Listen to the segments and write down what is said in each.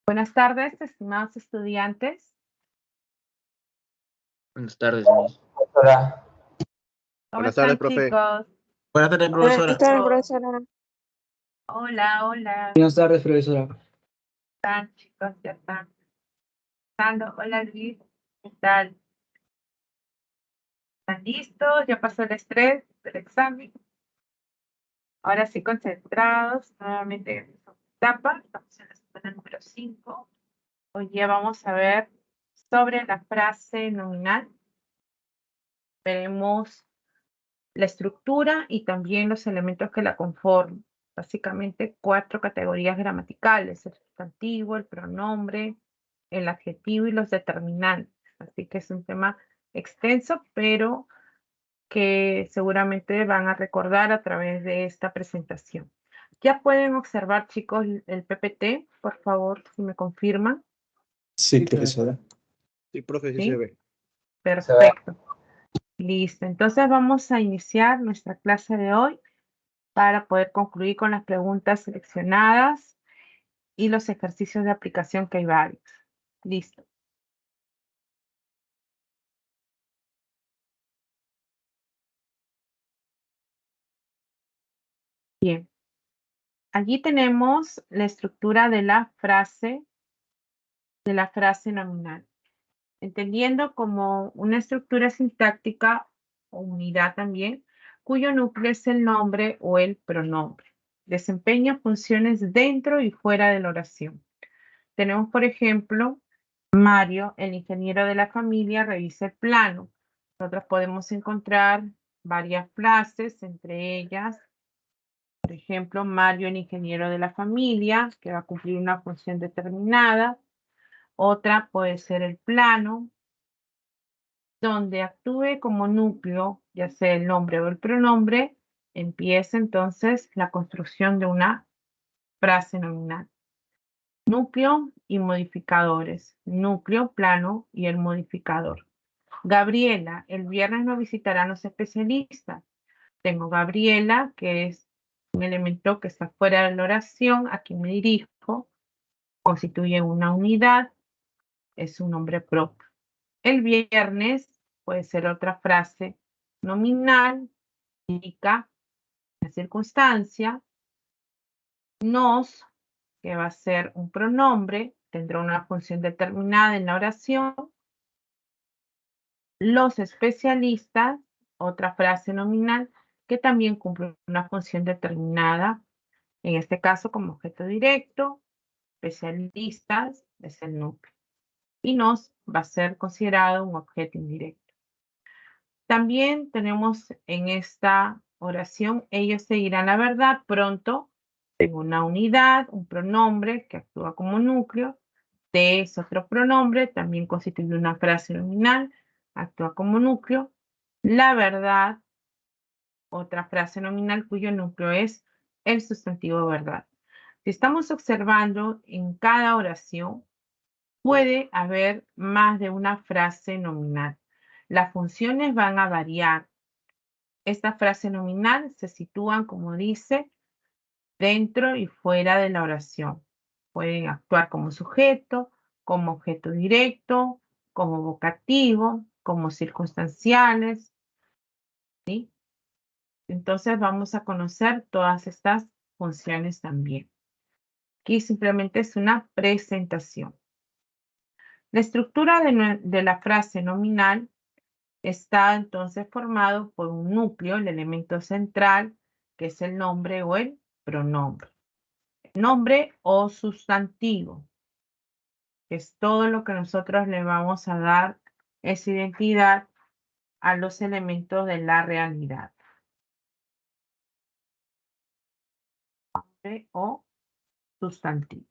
Buenas tardes, estimados estudiantes. Buenas tardes, Miss. Profesora. ¿Cómo Buenas están, tardes, profe. chicos? Buenas tardes, profesora. Buenas tardes, profesora. Hola, hola. Buenas tardes, profesora. ¿Cómo están, chicos? Ya están empezando. Hola, Luis. ¿Qué tal? ¿Están listos? ¿Ya pasó el estrés del examen? Ahora sí, concentrados. Nuevamente en esta etapa. Estamos en la semana número 5. Hoy día vamos a ver sobre la frase nominal. Veremos la estructura y también los elementos que la conforman. Básicamente 4 categorías gramaticales: el sustantivo, el pronombre, el adjetivo y los determinantes. Así que es un tema extenso, pero que seguramente van a recordar a través de esta presentación. Ya pueden observar, chicos, el PPT, por favor, si me confirman. Sí, profesora. Sí, profe, sí ¿Sí? se ve. Perfecto. Listo. Entonces vamos a iniciar nuestra clase de hoy para poder concluir con las preguntas seleccionadas y los ejercicios de aplicación que hay varios. Listo. Bien. Allí tenemos la estructura de la frase nominal, entendiendo como una estructura sintáctica o unidad también, cuyo núcleo es el nombre o el pronombre. Desempeña funciones dentro y fuera de la oración. Tenemos, por ejemplo, Mario, el ingeniero de la familia, revisa el plano. Nosotros podemos encontrar varias frases, entre ellas, por ejemplo, Mario, el ingeniero de la familia, que va a cumplir una función determinada. Otra puede ser el plano, donde actúe como núcleo, ya sea el nombre o el pronombre, empieza entonces la construcción de una frase nominal. Núcleo y modificadores. Núcleo, plano y el modificador. Gabriela, el viernes nos visitarán los especialistas. Tengo Gabriela, que es un elemento que está fuera de la oración, a quien me dirijo, constituye una unidad, es un nombre propio. El viernes puede ser otra frase nominal, indica la circunstancia. Nos, que va a ser un pronombre, tendrá una función determinada en la oración. Los especialistas, otra frase nominal que también cumple una función determinada, en este caso como objeto directo. Especialistas es el núcleo. Y nos va a ser considerado un objeto indirecto. También tenemos en esta oración, ellos seguirán la verdad pronto. Tengo una unidad, un pronombre que actúa como núcleo. De es otro pronombre, también constituye una frase nominal, actúa como núcleo. La verdad, otra frase nominal cuyo núcleo es el sustantivo verdad. Si estamos observando en cada oración, puede haber más de una frase nominal. Las funciones van a variar. Esta frase nominal se sitúan, como dice, dentro y fuera de la oración. Pueden actuar como sujeto, como objeto directo, como vocativo, como circunstanciales, ¿sí? Entonces vamos a conocer todas estas funciones también. Aquí simplemente es una presentación. La estructura de la frase nominal está entonces formado por un núcleo, el elemento central, que es el nombre o el pronombre. Nombre o sustantivo, que es todo lo que nosotros le vamos a dar esa identidad a los elementos de la realidad. Nombre o sustantivo.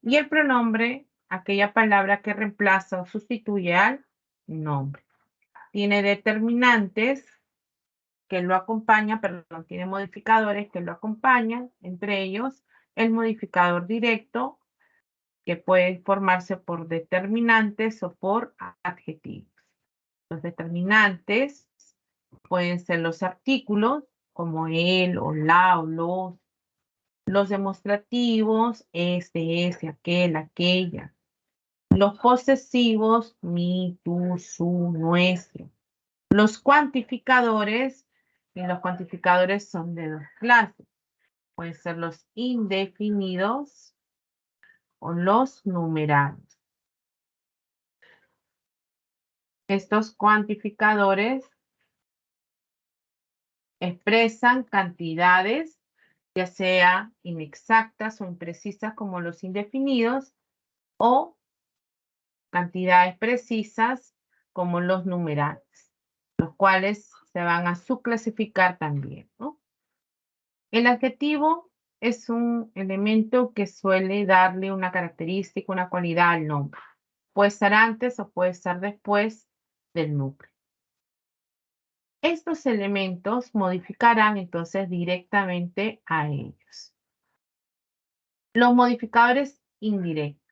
Y el pronombre, aquella palabra que reemplaza o sustituye al nombre. Tiene determinantes que lo acompañan, perdón, tiene modificadores que lo acompañan, entre ellos el modificador directo, que puede formarse por determinantes o por adjetivos. Los determinantes pueden ser los artículos, como el, o la, o los, Los demostrativos, ese, aquel, aquella. Los posesivos, mi, tú, su, nuestro. Los cuantificadores, y los cuantificadores son de dos clases. Pueden ser los indefinidos o los numerados. Estos cuantificadores expresan cantidades, ya sea inexactas o imprecisas como los indefinidos, o cantidades precisas como los numerados, los cuales se van a subclasificar también, ¿no? El adjetivo es un elemento que suele darle una característica, una cualidad al nombre. Puede estar antes o puede estar después del núcleo. Estos elementos modificarán entonces directamente a ellos. Los modificadores indirectos.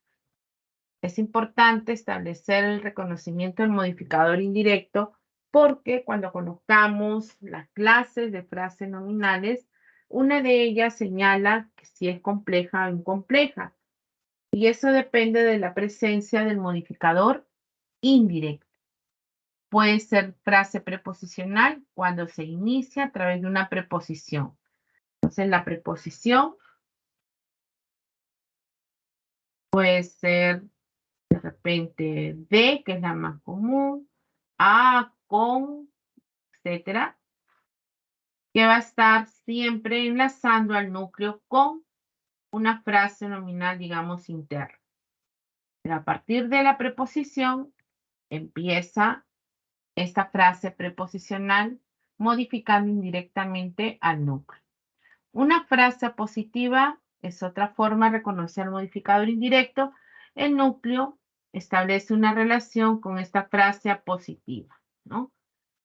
Es importante establecer el reconocimiento del modificador indirecto porque cuando conozcamos las clases de frases nominales, una de ellas señala que si es compleja o incompleja. Y eso depende de la presencia del modificador indirecto. Puede ser frase preposicional cuando se inicia a través de una preposición. Entonces, la preposición puede ser de repente de, que es la más común, a, con, etcétera, que va a estar siempre enlazando al núcleo con una frase nominal, digamos, interna. Pero a partir de la preposición empieza esta frase preposicional modificando indirectamente al núcleo. Una frase positiva es otra forma de reconocer el modificador indirecto. El núcleo establece una relación con esta frase positiva, ¿no?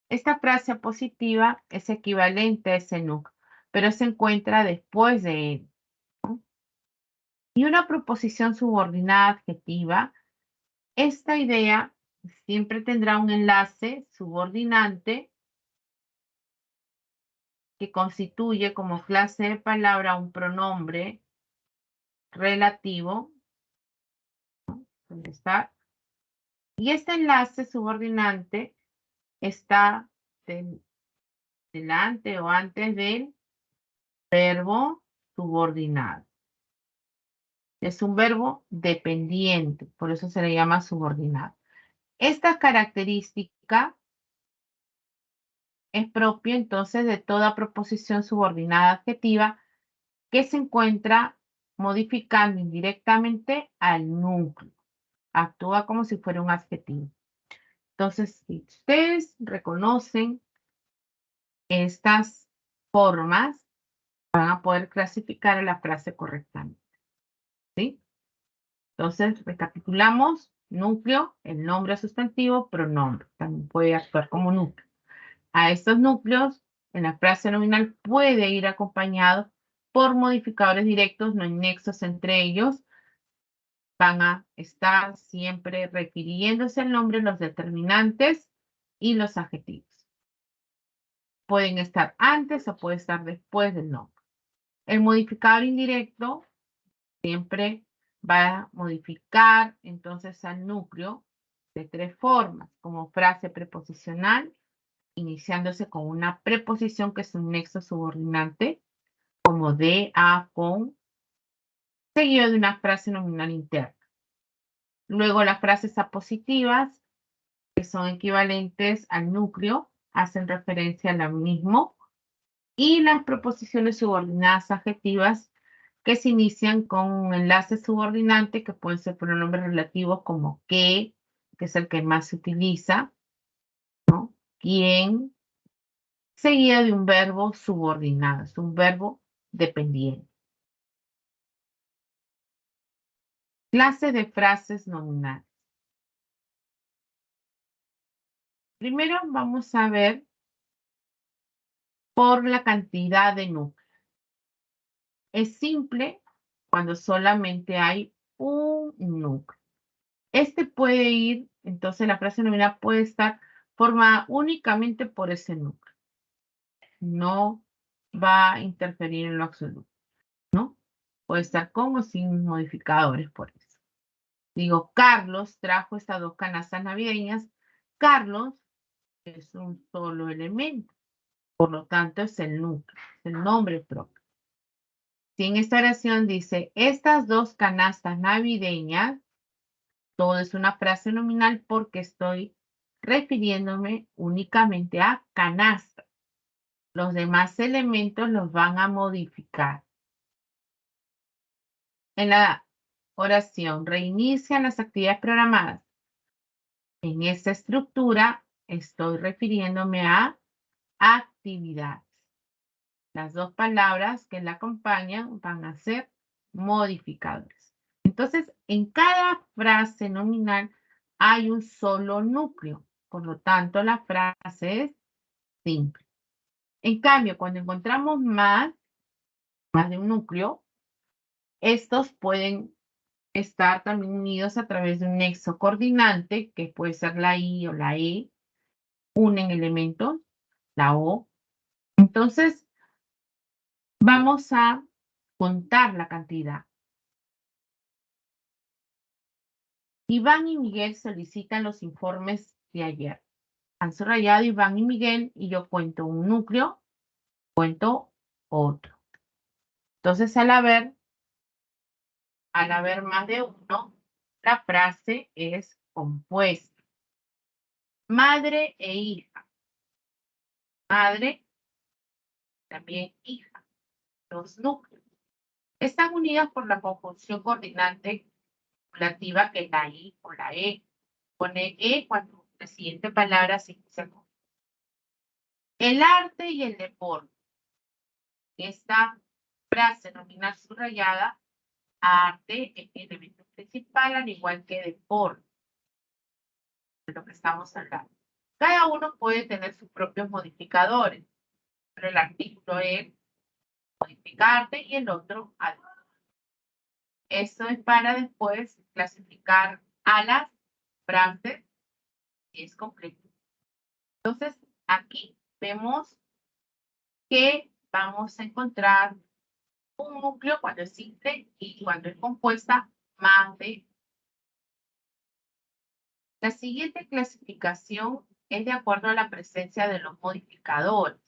Esta frase positiva es equivalente a ese núcleo, pero se encuentra después de él, ¿no? Y una proposición subordinada adjetiva, esta idea siempre tendrá un enlace subordinante que constituye como clase de palabra un pronombre relativo, ¿dónde está? Y este enlace subordinante está delante o antes del verbo subordinado. Es un verbo dependiente, por eso se le llama subordinado. Esta característica es propia entonces de toda proposición subordinada adjetiva que se encuentra modificando indirectamente al núcleo. Actúa como si fuera un adjetivo. Entonces, si ustedes reconocen estas formas, van a poder clasificar la frase correctamente. ¿Sí? Entonces, recapitulamos. Núcleo, el nombre sustantivo, pronombre. También puede actuar como núcleo. A estos núcleos, en la frase nominal puede ir acompañado por modificadores directos, no hay nexos entre ellos. Van a estar siempre refiriéndose al nombre, los determinantes y los adjetivos. Pueden estar antes o puede estar después del nombre. El modificador indirecto siempre va a modificar entonces al núcleo de tres formas, como frase preposicional, iniciándose con una preposición que es un nexo subordinante, como de, a, con, seguido de una frase nominal interna. Luego las frases apositivas, que son equivalentes al núcleo, hacen referencia a lo mismo. Y las proposiciones subordinadas adjetivas, que se inician con un enlace subordinante, que pueden ser pronombres relativos como que es el que más se utiliza, ¿no? Quién, seguido de un verbo subordinado, es un verbo dependiente. Clase de frases nominales. Primero vamos a ver por la cantidad de núcleos. Es simple cuando solamente hay un núcleo. Este puede ir, entonces la frase nominal puede estar formada únicamente por ese núcleo. No va a interferir en lo absoluto, ¿no? Puede estar con o sin modificadores, por eso. Digo, Carlos trajo estas 2 canastas navideñas. Carlos es un solo elemento. Por lo tanto, es el núcleo, es el nombre propio. Si en esta oración dice, estas 2 canastas navideñas, todo es una frase nominal porque estoy refiriéndome únicamente a canasta. Los demás elementos los van a modificar. En la oración, reinician las actividades programadas. En esta estructura estoy refiriéndome a actividades. Las 2 palabras que la acompañan van a ser modificadores. Entonces, en cada frase nominal hay un solo núcleo. Por lo tanto, la frase es simple. En cambio, cuando encontramos más de un núcleo, estos pueden estar también unidos a través de un nexo coordinante, que puede ser la I o la E, unen elementos, la O. Entonces, vamos a contar la cantidad. Iván y Miguel solicitan los informes de ayer. Han subrayado Iván y Miguel y yo cuento un núcleo, cuento otro. Entonces, al haber más de uno, la frase es compuesta. Madre e hija. Madre, también hija. Los núcleos están unidas por la conjunción coordinante relativa que es la I o la E. Pone E cuando la siguiente palabra se inicia con el arte y el deporte. Esta frase nominal subrayada, arte es el elemento principal, al igual que deporte, de lo que estamos hablando. Cada uno puede tener sus propios modificadores, pero el artículo es modificarte y el otro algo. Esto es para después clasificar a las frases y es completo. Entonces, aquí vemos que vamos a encontrar un núcleo cuando es simple y cuando es compuesta más de. La siguiente clasificación es de acuerdo a la presencia de los modificadores.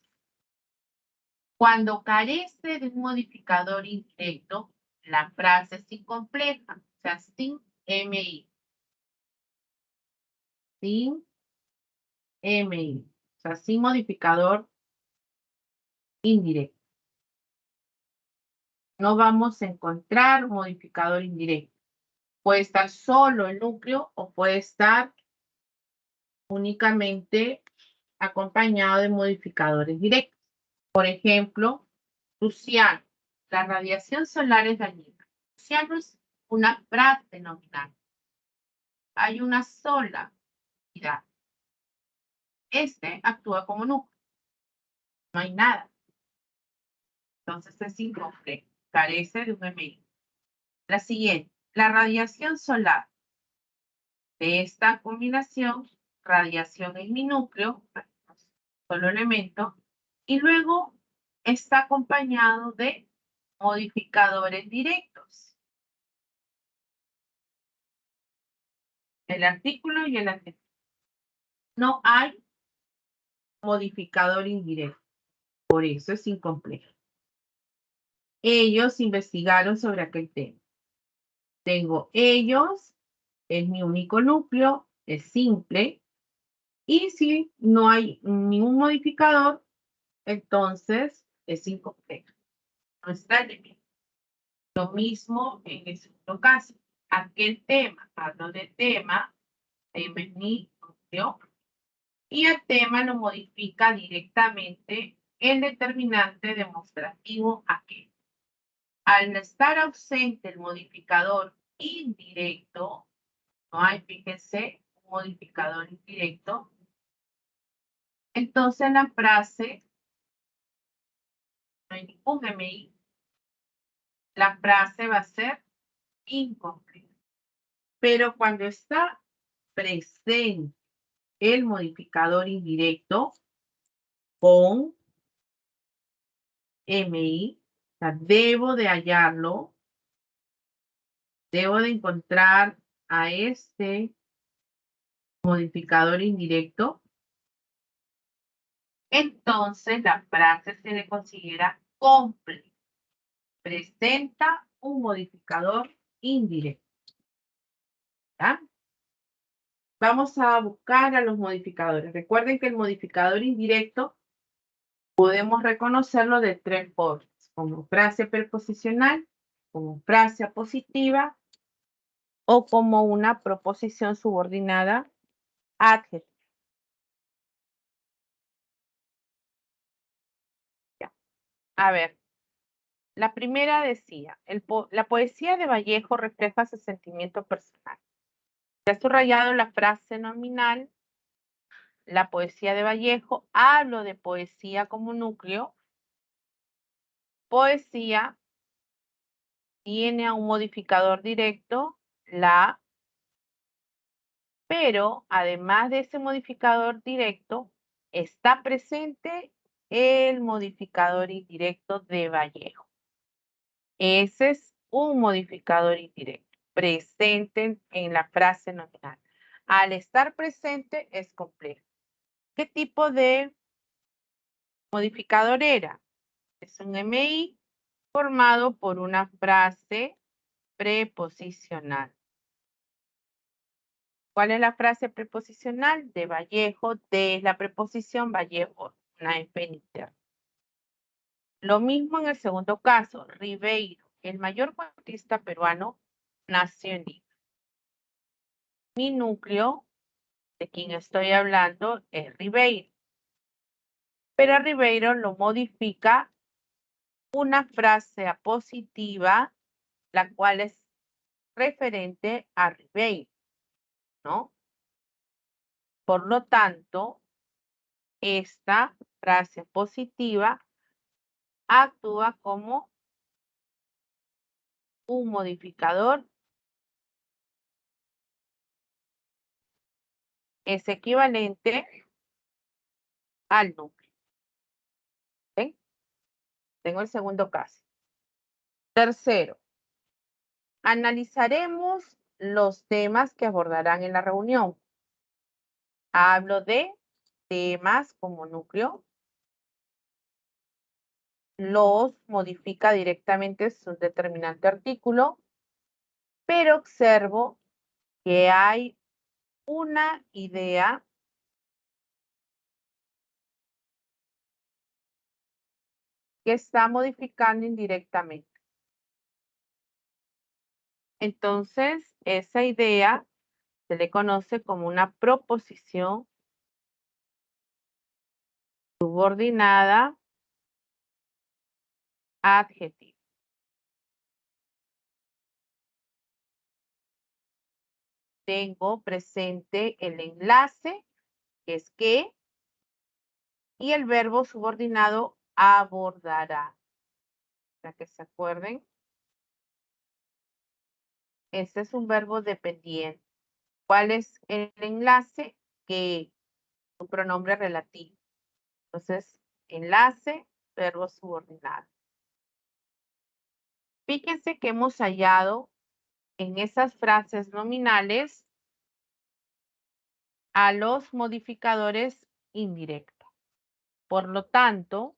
Cuando carece de un modificador indirecto, la frase es incompleta, o sea, sin MI. Sin MI, o sea, sin modificador indirecto. No vamos a encontrar un modificador indirecto. Puede estar solo el núcleo o puede estar únicamente acompañado de modificadores directos. Por ejemplo, Luciano, la radiación solar es dañina. Luciano es una frase nominal. Hay una sola unidad. Este actúa como núcleo. No hay nada. Entonces es incompleto. Carece de un MI. La siguiente, la radiación solar. De esta combinación, radiación en mi núcleo, solo elemento, y luego está acompañado de modificadores directos. El artículo y el adjetivo. No hay modificador indirecto. Por eso es incompleto. Ellos investigaron sobre aquel tema. Tengo ellos, es mi único núcleo, es simple. Y si no hay ningún modificador, entonces es incompleto. No está elemento. Lo mismo en el segundo caso. Aquel tema, hablo de tema es mi núcleo. Y el tema lo modifica directamente el determinante demostrativo aquel. Al estar ausente el modificador indirecto, no hay, fíjense, un modificador indirecto, entonces la frase, no hay ningún MI, la frase va a ser incompleta. Pero cuando está presente el modificador indirecto con MI, o sea, debo de hallarlo debo de encontrar a este modificador indirecto, entonces la frase se le considera completa. Presenta un modificador indirecto. ¿Ya? Vamos a buscar a los modificadores. Recuerden que el modificador indirecto podemos reconocerlo de tres formas, como frase preposicional, como frase apositiva o como una proposición subordinada adjetiva. Ya. A ver, la primera decía, la poesía de Vallejo refleja su sentimiento personal. Se ha subrayado la frase nominal, la poesía de Vallejo, hablo de poesía como núcleo. Poesía tiene a un modificador directo, la, pero además de ese modificador directo, está presente el modificador indirecto de Vallejo. Ese es un modificador indirecto, presente en la frase nominal. Al estar presente es complejo. ¿Qué tipo de modificador era? Es un MI formado por una frase preposicional. ¿Cuál es la frase preposicional? De Vallejo, de la preposición Vallejo, una F interna. Lo mismo en el segundo caso, Ribeiro, el mayor cuentista peruano, nació en Lima. Mi núcleo, de quien estoy hablando, es Ribeiro. Pero a Ribeiro lo modifica una frase apositiva, la cual es referente a Ribeiro, ¿no? Por lo tanto, esta frase positiva actúa como un modificador. Es equivalente al núcleo. ¿Okay? Tengo el segundo caso. Tercero, analizaremos los temas que abordarán en la reunión. Hablo de temas como núcleo. Los modifica directamente su determinante artículo, pero observo que hay una idea que está modificando indirectamente. Entonces, esa idea se le conoce como una proposición subordinada adjetiva. Tengo presente el enlace, que es que, y el verbo subordinado abordará. Para que se acuerden, este es un verbo dependiente. ¿Cuál es el enlace? Que un pronombre relativo. Entonces, enlace, verbo subordinado. Fíjense que hemos hallado en esas frases nominales a los modificadores indirectos. Por lo tanto,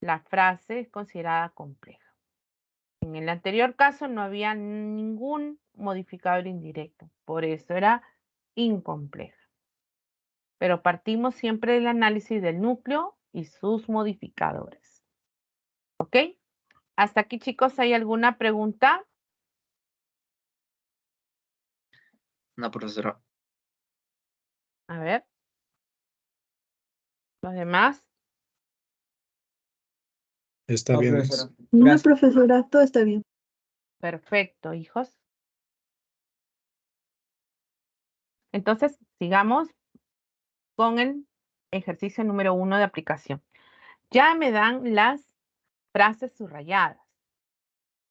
la frase es considerada compleja. En el anterior caso no había ningún modificador indirecto, por eso era incompleja. Pero partimos siempre del análisis del núcleo y sus modificadores. ¿Ok? Hasta aquí, chicos, ¿hay alguna pregunta? No, profesora. A ver. ¿Los demás? Está bien. No, profesora, todo está bien. Perfecto, hijos. Entonces, sigamos con el ejercicio número 1 de aplicación. Ya me dan las frases subrayadas.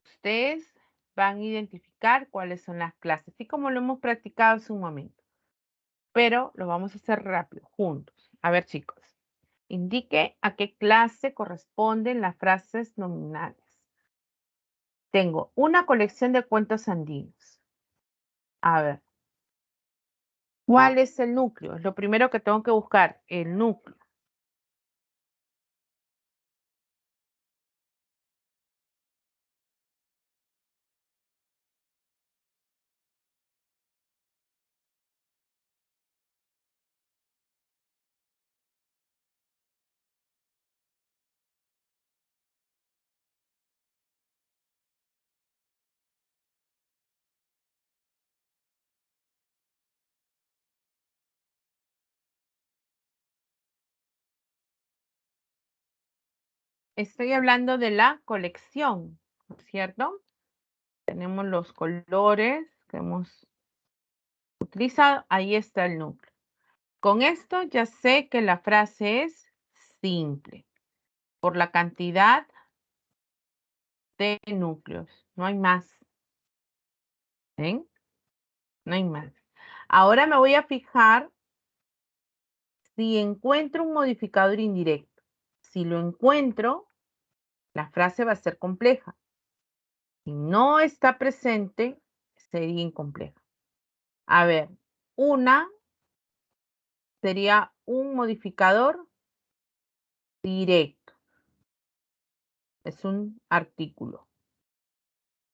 Ustedes van a identificar cuáles son las clases, así como lo hemos practicado hace un momento. Pero lo vamos a hacer rápido, juntos. A ver, chicos. Indique a qué clase corresponden las frases nominales. tengo una colección de cuentos andinos. A ver, ¿cuál es el núcleo? Es lo primero que tengo que buscar, el núcleo. Estoy hablando de la colección, ¿no es cierto? Tenemos los colores que hemos utilizado. Ahí está el núcleo. Con esto ya sé que la frase es simple por la cantidad de núcleos. No hay más. ¿Ven? No hay más. Ahora me voy a fijar si encuentro un modificador indirecto. Si lo encuentro, la frase va a ser compleja. Si no está presente, sería incompleja. A ver, una sería un modificador directo. Es un artículo.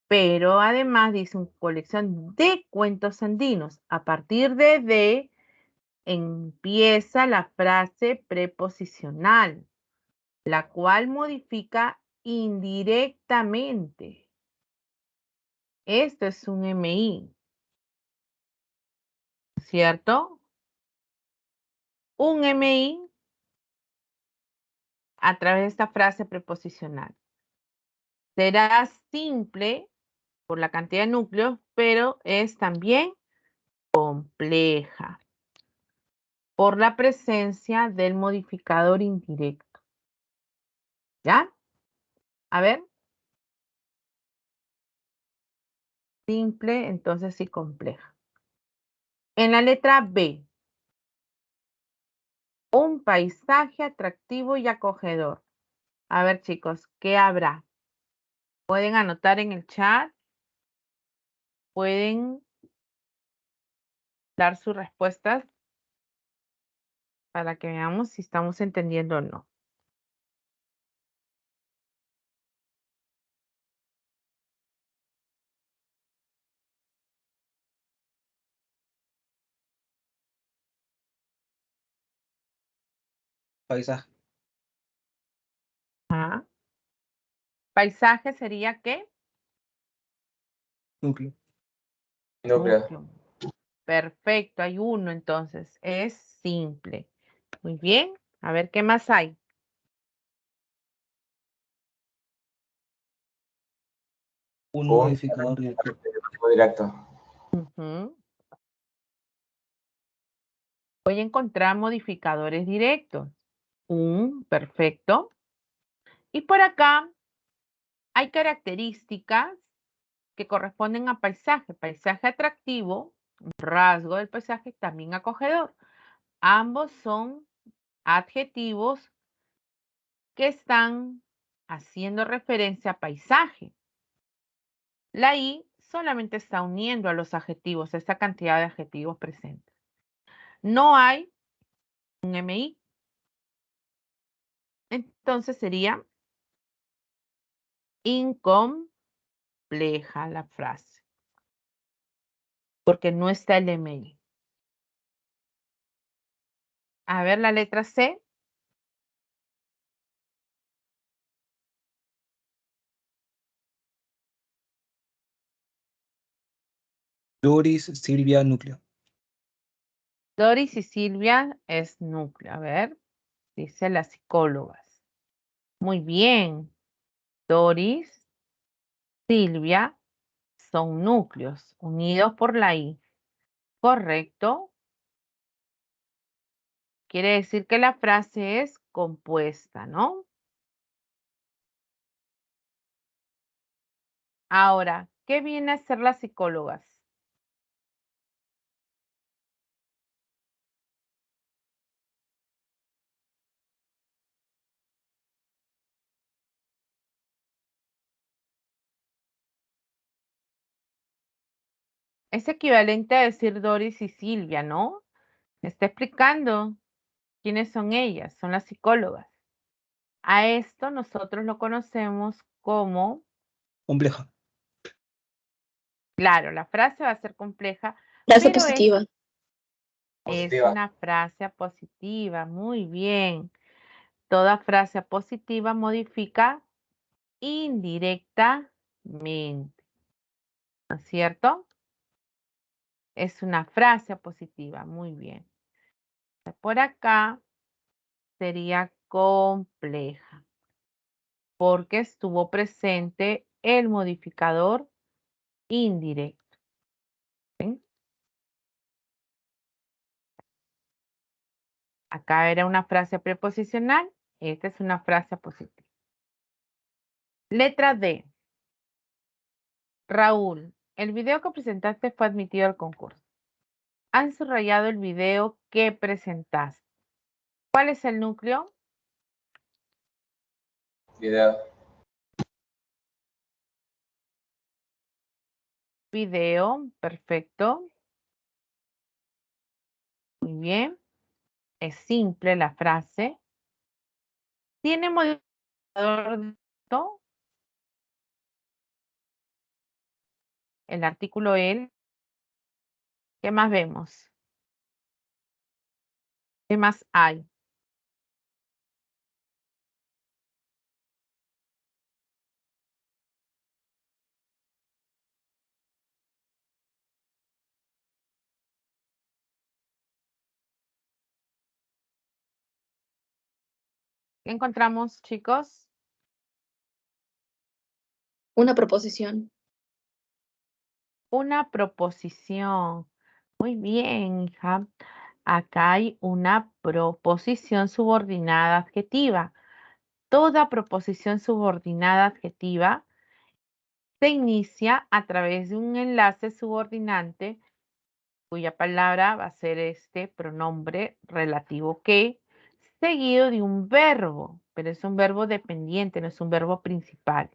Pero además dice una colección de cuentos andinos. A partir de empieza la frase preposicional, la cual modifica indirectamente. Esto es un MI, ¿cierto? Un MI a través de esta frase preposicional. Será simple por la cantidad de núcleos, pero es también compleja por la presencia del modificador indirecto. ¿Ya? A ver. Simple, entonces sí compleja. En la letra B, un paisaje atractivo y acogedor. A ver, chicos, ¿qué habrá? Pueden anotar en el chat, pueden dar sus respuestas para que veamos si estamos entendiendo o no. Paisaje. Ah, paisaje sería ¿qué? Núcleo. Núcleo. Perfecto, hay uno entonces. Es simple. Muy bien. A ver, ¿qué más hay? Un modificador directo. Ujú. Voy a encontrar modificadores directos. Perfecto. Y por acá hay características que corresponden a paisaje. Paisaje atractivo, un rasgo del paisaje también acogedor. Ambos son adjetivos que están haciendo referencia a paisaje. La I solamente está uniendo a los adjetivos, esta cantidad de adjetivos presentes. No hay un MI. Entonces sería incompleja la frase, porque no está el MI. A ver la letra C. Doris, Silvia, núcleo. Doris y Silvia es núcleo. A ver, dice las psicólogas. Muy bien. Doris, Silvia son núcleos unidos por la I. Correcto. Quiere decir que la frase es compuesta, ¿no? Ahora, ¿qué viene a ser las psicólogas? Es equivalente a decir Doris y Silvia, ¿no? Está explicando quiénes son ellas, son las psicólogas. A esto nosotros lo conocemos como, Compleja. claro, la frase va a ser compleja, Frase pero positiva. es una frase positiva, muy bien. Toda frase positiva modifica indirectamente, ¿no es cierto? Es una frase positiva, muy bien. Por acá sería compleja, porque estuvo presente el modificador indirecto. ¿Sí? Acá era una frase preposicional, esta es una frase positiva. Letra D. Raúl, el video que presentaste fue admitido al concurso. Han subrayado el video que presentaste. ¿Cuál es el núcleo? Video. Video, perfecto. Muy bien. Es simple la frase. ¿Tiene modificador directo? El artículo el. ¿Qué más vemos? ¿Qué más hay? ¿Qué encontramos, chicos? Una proposición. Una proposición. Muy bien, hija. Acá hay una proposición subordinada adjetiva. Toda proposición subordinada adjetiva se inicia a través de un enlace subordinante cuya palabra va a ser este pronombre relativo que, seguido de un verbo, pero es un verbo dependiente, no es un verbo principal.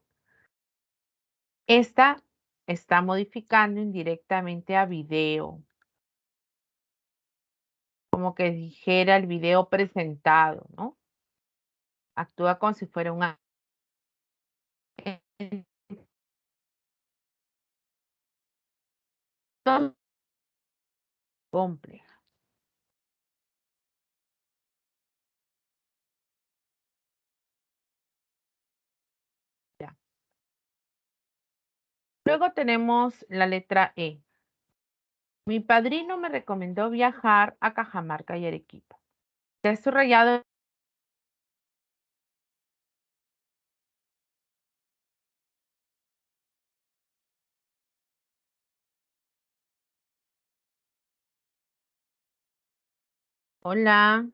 Esta está modificando indirectamente a video, como que dijera el video presentado, ¿no? Actúa como si fuera un compleja. Ya. Luego tenemos la letra E. Mi padrino me recomendó viajar a Cajamarca y Arequipa. Te he subrayado. Hola,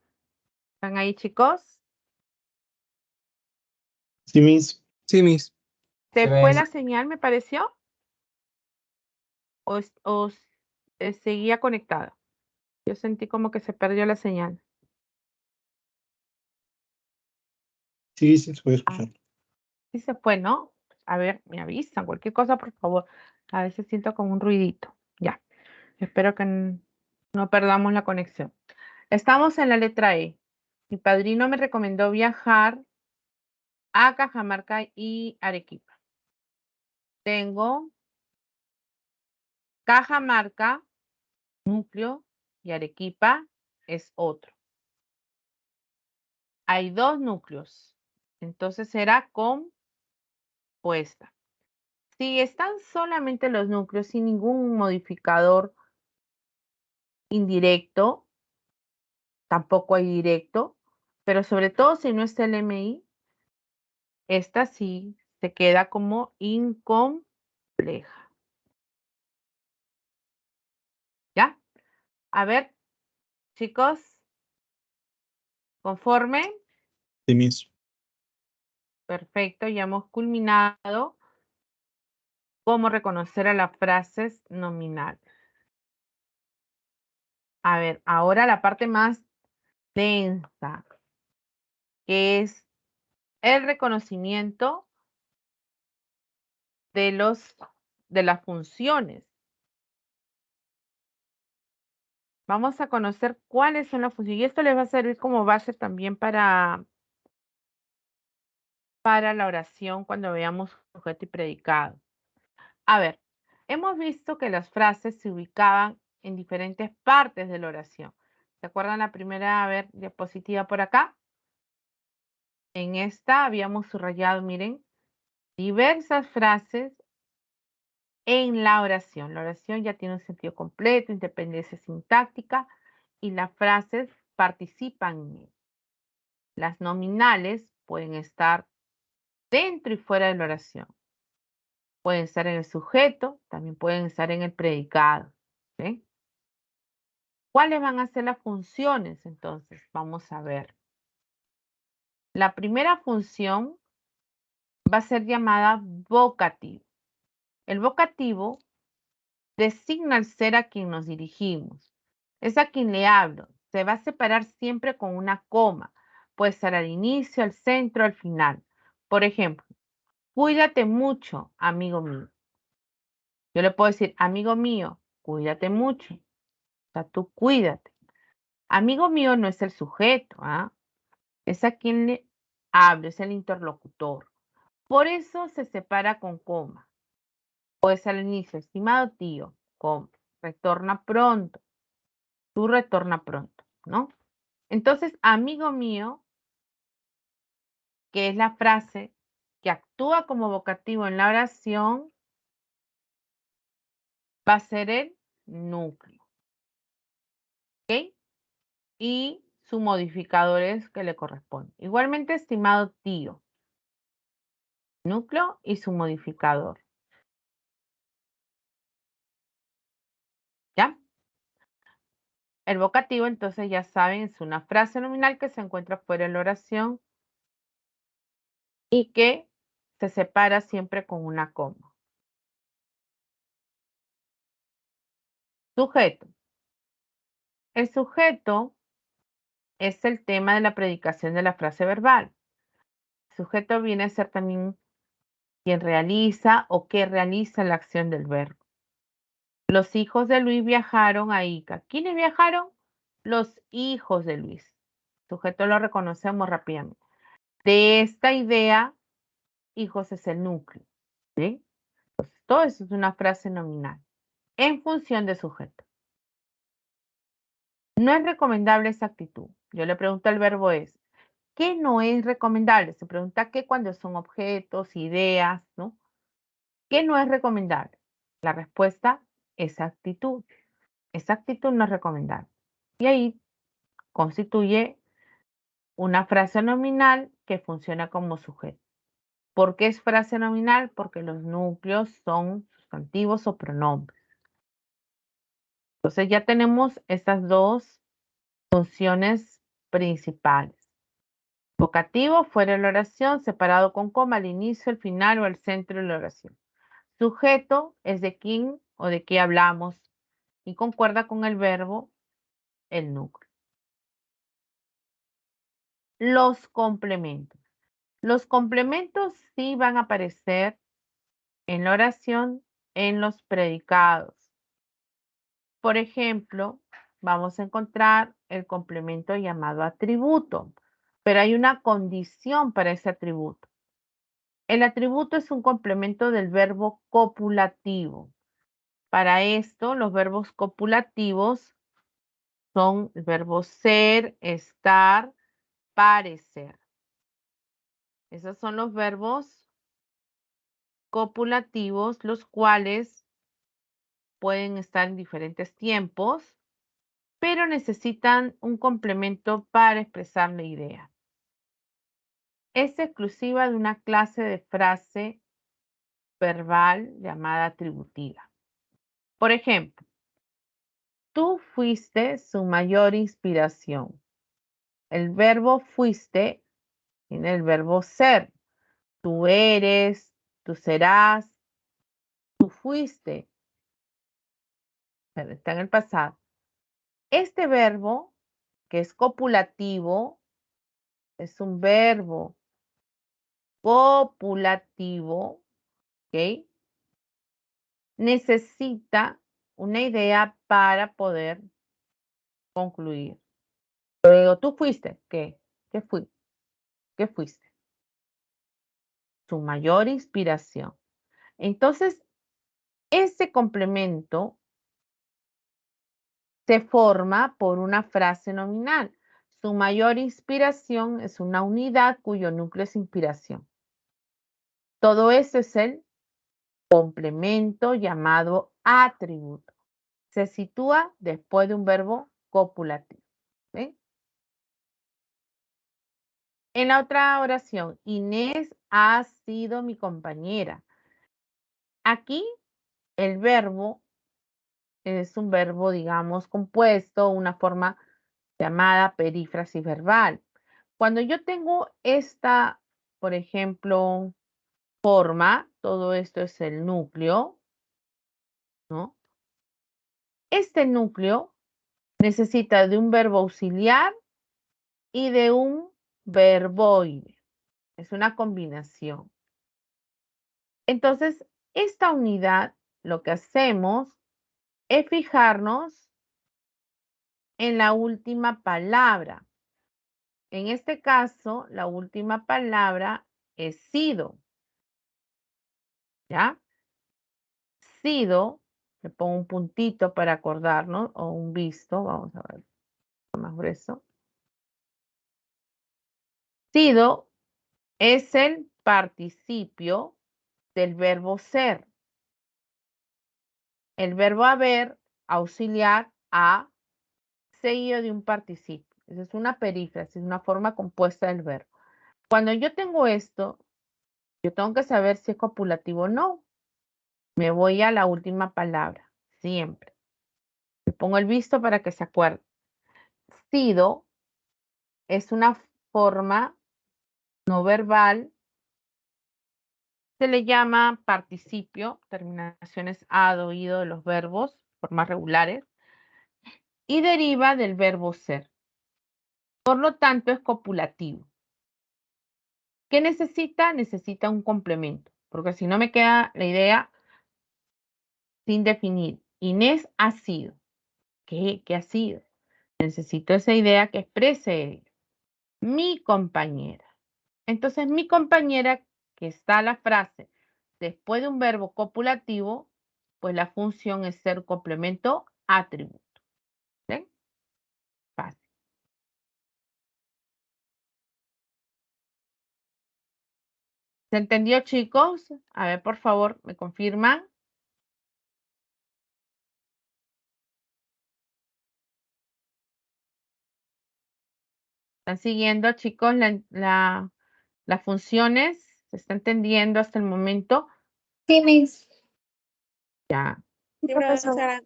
¿están ahí, chicos? Sí, Miss. Sí, Miss. ¿Se Sí, fue Miss. la señal, me pareció? ¿O seguía conectada? Yo sentí como que se perdió la señal. Sí, sí, se puede Ah, escuchar. sí se fue, ¿no? A ver, me avisan, cualquier cosa, por favor. A veces siento como un ruidito. Ya, espero que no perdamos la conexión. Estamos en la letra E. Mi padrino me recomendó viajar a Cajamarca y Arequipa. Tengo Cajamarca, núcleo, y Arequipa es otro. Hay dos núcleos, entonces será compuesta. Si están solamente los núcleos sin ningún modificador indirecto, tampoco hay directo, pero sobre todo si no está el MI, esta sí se queda como incompleja. ¿Ya? A ver, chicos, ¿conforme? Sí, Miss. Perfecto, ya hemos culminado cómo reconocer a las frases nominales. A ver, ahora la parte más densa, que es el reconocimiento de las funciones Vamos a conocer cuáles son las funciones. Y esto les va a servir como base también para la oración cuando veamos sujeto y predicado. A ver, hemos visto que las frases se ubicaban en diferentes partes de la oración. ¿Se acuerdan la primera, a ver, diapositiva por acá? En esta habíamos subrayado, miren, diversas frases en la oración. La oración ya tiene un sentido completo, independencia sintáctica y las frases participan en él. Las nominales pueden estar dentro y fuera de la oración. Pueden estar en el sujeto, también pueden estar en el predicado. ¿Sí? ¿Cuáles van a ser las funciones entonces? Vamos a ver. La primera función va a ser llamada vocativo. El vocativo designa al ser a quien nos dirigimos. Es a quien le hablo. Se va a separar siempre con una coma. Puede ser al inicio, al centro, al final. Por ejemplo, cuídate mucho, amigo mío. Yo le puedo decir, amigo mío, cuídate mucho. O sea, tú cuídate. Amigo mío no es el sujeto, ¿ah? Es a quien le hablo, es el interlocutor. Por eso se separa con coma. Puede ser al inicio, estimado tío, coma, retorna pronto. Tú retorna pronto, ¿no? Entonces, amigo mío, que es la frase que actúa como vocativo en la oración, va a ser el núcleo, ¿ok? Y su modificador es que le corresponde. Igualmente, estimado tío, núcleo y su modificador. ¿Ya? El vocativo, entonces, ya saben, es una frase nominal que se encuentra fuera de la oración y que se separa siempre con una coma. Sujeto. El sujeto es el tema de la predicación de la frase verbal. El sujeto viene a ser también quien realiza o que realiza la acción del verbo. Los hijos de Luis viajaron a Ica. ¿Quiénes viajaron? Los hijos de Luis. El sujeto lo reconocemos rápidamente. De esta idea, hijos es el núcleo. ¿Sí? Entonces, todo eso es una frase nominal en función de sujeto. No es recomendable esa actitud. Yo le pregunto al verbo es, ¿qué no es recomendable? Se pregunta qué cuando son objetos, ideas, ¿no? ¿Qué no es recomendable? La respuesta es actitud. Esa actitud no es recomendable. Y ahí constituye una frase nominal que funciona como sujeto. ¿Por qué es frase nominal? Porque los núcleos son sustantivos o pronombres. Entonces ya tenemos estas dos funciones principales. Vocativo, fuera de la oración, separado con coma al inicio, al final o al centro de la oración. Sujeto es de quién o de qué hablamos y concuerda con el verbo, el núcleo. Los complementos. Los complementos sí van a aparecer en la oración en los predicados. Por ejemplo, vamos a encontrar el complemento llamado atributo, pero hay una condición para ese atributo. El atributo es un complemento del verbo copulativo. Para esto, los verbos copulativos son el verbo ser, estar, parecer. Esos son los verbos copulativos, los cuales pueden estar en diferentes tiempos, pero necesitan un complemento para expresar la idea. Es exclusiva de una clase de frase verbal llamada atributiva. Por ejemplo, tú fuiste su mayor inspiración. El verbo fuiste tiene el verbo ser. Tú eres, tú serás, tú fuiste. Pero está en el pasado. Este verbo, que es copulativo, es un verbo copulativo, ¿ok? Necesita una idea para poder concluir. Luego, tú fuiste, ¿qué? ¿Qué fui? ¿Qué fuiste? Tu mayor inspiración. Entonces, ese complemento se forma por una frase nominal. Su mayor inspiración es una unidad cuyo núcleo es inspiración. Todo eso es el complemento llamado atributo. Se sitúa después de un verbo copulativo. ¿Sí? En la otra oración, Inés ha sido mi compañera. Aquí el verbo es un verbo, digamos, compuesto, una forma llamada perífrasis verbal. Cuando yo tengo esta, por ejemplo, forma, todo esto es el núcleo, ¿no? Este núcleo necesita de un verbo auxiliar y de un verboide. Es una combinación. Entonces, esta unidad, lo que hacemos es fijarnos en la última palabra. En este caso, la última palabra es sido. ¿Ya? Sido, le pongo un puntito para acordarnos, o un visto, vamos a ver, más grueso. Sido es el participio del verbo ser. El verbo haber, auxiliar a, seguido de un participio. Esa es una perífrasis, una forma compuesta del verbo. Cuando yo tengo esto, yo tengo que saber si es copulativo o no. Me voy a la última palabra, siempre. Le pongo el visto para que se acuerde. Sido es una forma no verbal. Se le llama participio, terminaciones ado, ido de los verbos, formas regulares, y deriva del verbo ser. Por lo tanto, es copulativo. ¿Qué necesita? Necesita un complemento, porque si no me queda la idea sin definir. Inés ha sido. ¿Qué ha sido? Necesito esa idea que exprese ella. Mi compañera. Entonces, mi compañera, que está la frase después de un verbo copulativo, pues la función es ser complemento atributo. ¿Sí? Fácil. ¿Se entendió, chicos? A ver, por favor, ¿me confirman? ¿Están siguiendo, chicos, las funciones? ¿Se está entendiendo hasta el momento? Sí, Miss. Ya, Sí, profesora.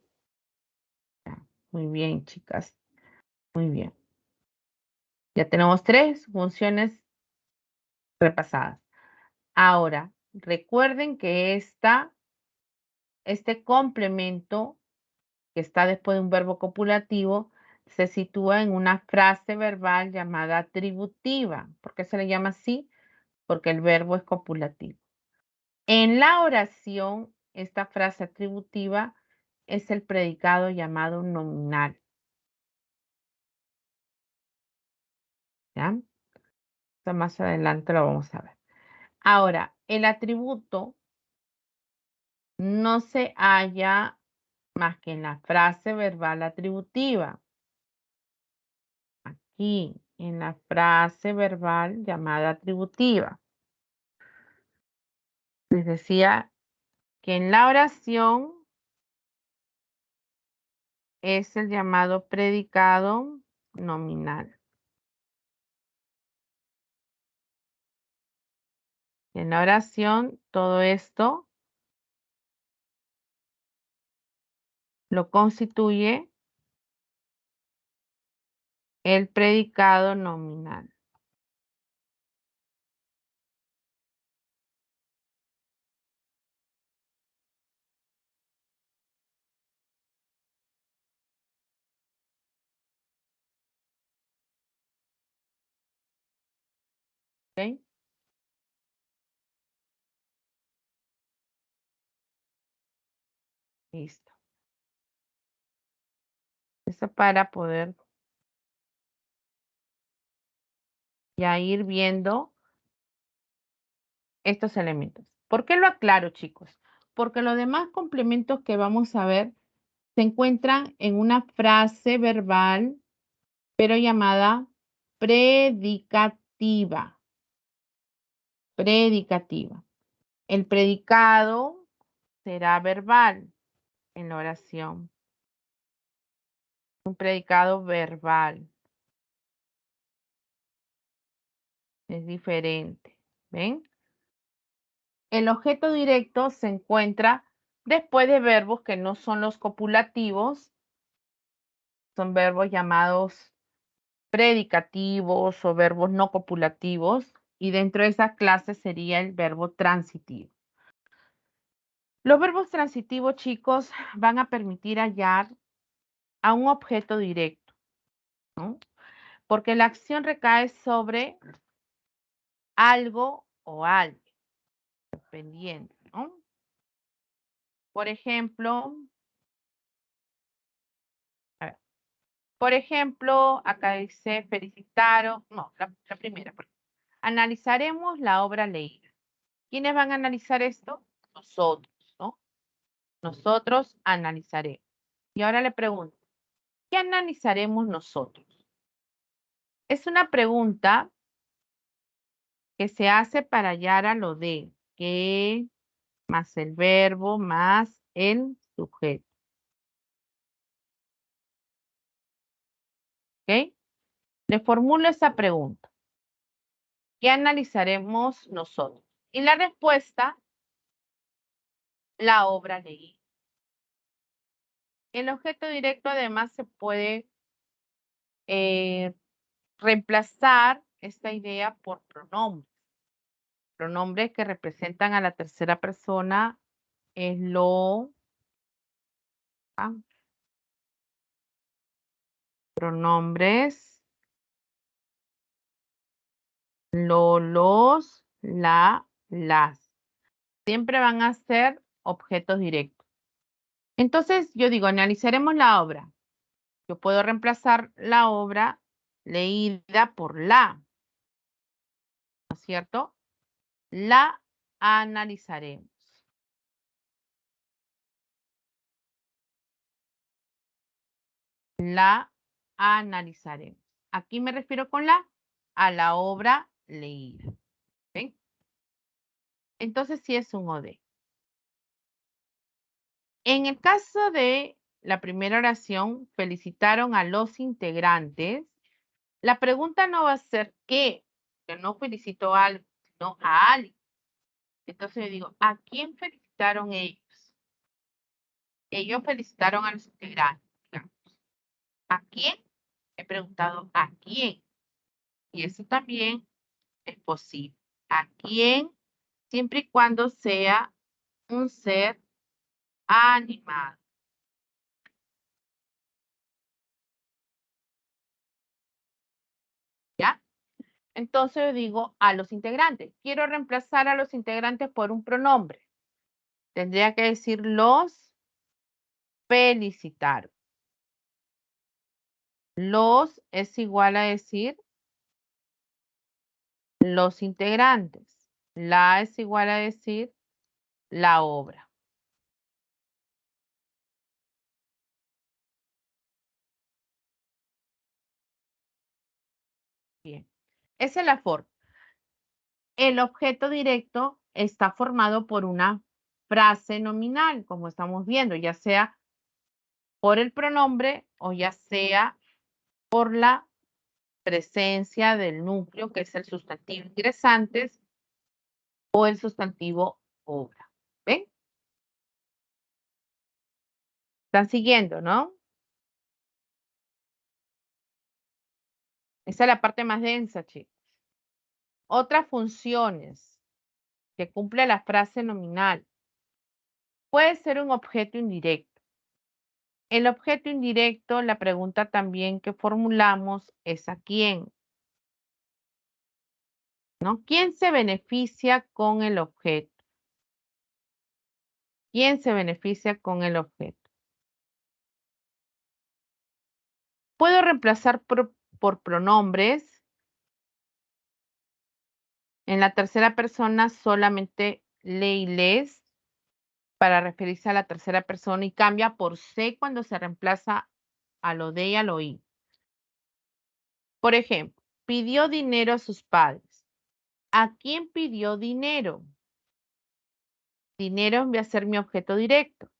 muy bien, chicas. Muy bien. Ya tenemos 3 funciones repasadas. Ahora, recuerden que este complemento que está después de un verbo copulativo se sitúa en una frase verbal llamada atributiva. ¿Por qué se le llama así? Porque el verbo es copulativo. En la oración, esta frase atributiva es el predicado llamado nominal. ¿Ya? Esto más adelante lo vamos a ver. Ahora, el atributo no se halla más que en la frase verbal atributiva. Aquí, en la frase verbal llamada atributiva. Les decía que en la oración es el llamado predicado nominal. En la oración, todo esto lo constituye el predicado nominal. ¿Ok? Listo. Eso para poder ya ir viendo estos elementos. ¿Por qué lo aclaro, chicos? Porque los demás complementos que vamos a ver se encuentran en una frase verbal, pero llamada predicativa. Predicativa. El predicado será verbal en la oración. Un predicado verbal. Es diferente. ¿Ven? El objeto directo se encuentra después de verbos que no son los copulativos. Son verbos llamados predicativos o verbos no copulativos. Y dentro de esa clase sería el verbo transitivo. Los verbos transitivos, chicos, van a permitir hallar a un objeto directo, ¿no? Porque la acción recae sobre algo o alguien, dependiendo, ¿no? Por ejemplo, acá dice felicitaron, no, la primera. Analizaremos la obra leída. ¿Quiénes van a analizar esto? Nosotros, ¿no? Nosotros analizaremos. Y ahora le pregunto, ¿qué analizaremos nosotros? Es una pregunta que se hace para hallar a lo de qué más el verbo más el sujeto. ¿Ok? Le formulo esa pregunta. ¿Qué analizaremos nosotros? Y la respuesta, la obra leída. El objeto directo además se puede reemplazar esta idea por pronombres. Pronombres que representan a la tercera persona es lo, pronombres, lo, los, la, las. Siempre van a ser objetos directos. Entonces, yo digo, analizaremos la obra. Yo puedo reemplazar la obra leída por la, ¿no es cierto? La analizaremos. La analizaremos. Aquí me refiero con la a la obra leída. ¿Ven? Entonces sí es un OD. En el caso de la primera oración, felicitaron a los integrantes. La pregunta no va a ser qué, que no felicitó a alguien, sino a alguien. Entonces yo digo, ¿a quién felicitaron ellos? Ellos felicitaron a los integrantes. Digamos. ¿A quién? He preguntado ¿a quién? Y eso también es posible. ¿A quién? Siempre y cuando sea un ser animado. ¿Ya? Entonces yo digo a los integrantes. Quiero reemplazar a los integrantes por un pronombre. Tendría que decir los felicitaron. Los es igual a decir los integrantes. La es igual a decir la obra. Bien. Esa es la forma. El objeto directo está formado por una frase nominal, como estamos viendo, ya sea por el pronombre o ya sea por la presencia del núcleo, que es el sustantivo ingresantes o el sustantivo obra. ¿Ven? Están siguiendo, ¿no? Esa es la parte más densa, chicos. Otras funciones que cumple la frase nominal. Puede ser un objeto indirecto. El objeto indirecto, la pregunta también que formulamos es ¿a quién? ¿No? ¿Quién se beneficia con el objeto? ¿Quién se beneficia con el objeto? Puedo reemplazar por pronombres. En la tercera persona solamente lee y les para referirse a la tercera persona y cambia por se cuando se reemplaza a lo de y a lo i. Por ejemplo, pidió dinero a sus padres. ¿A quién pidió dinero? Dinero envía a ser mi objeto directo.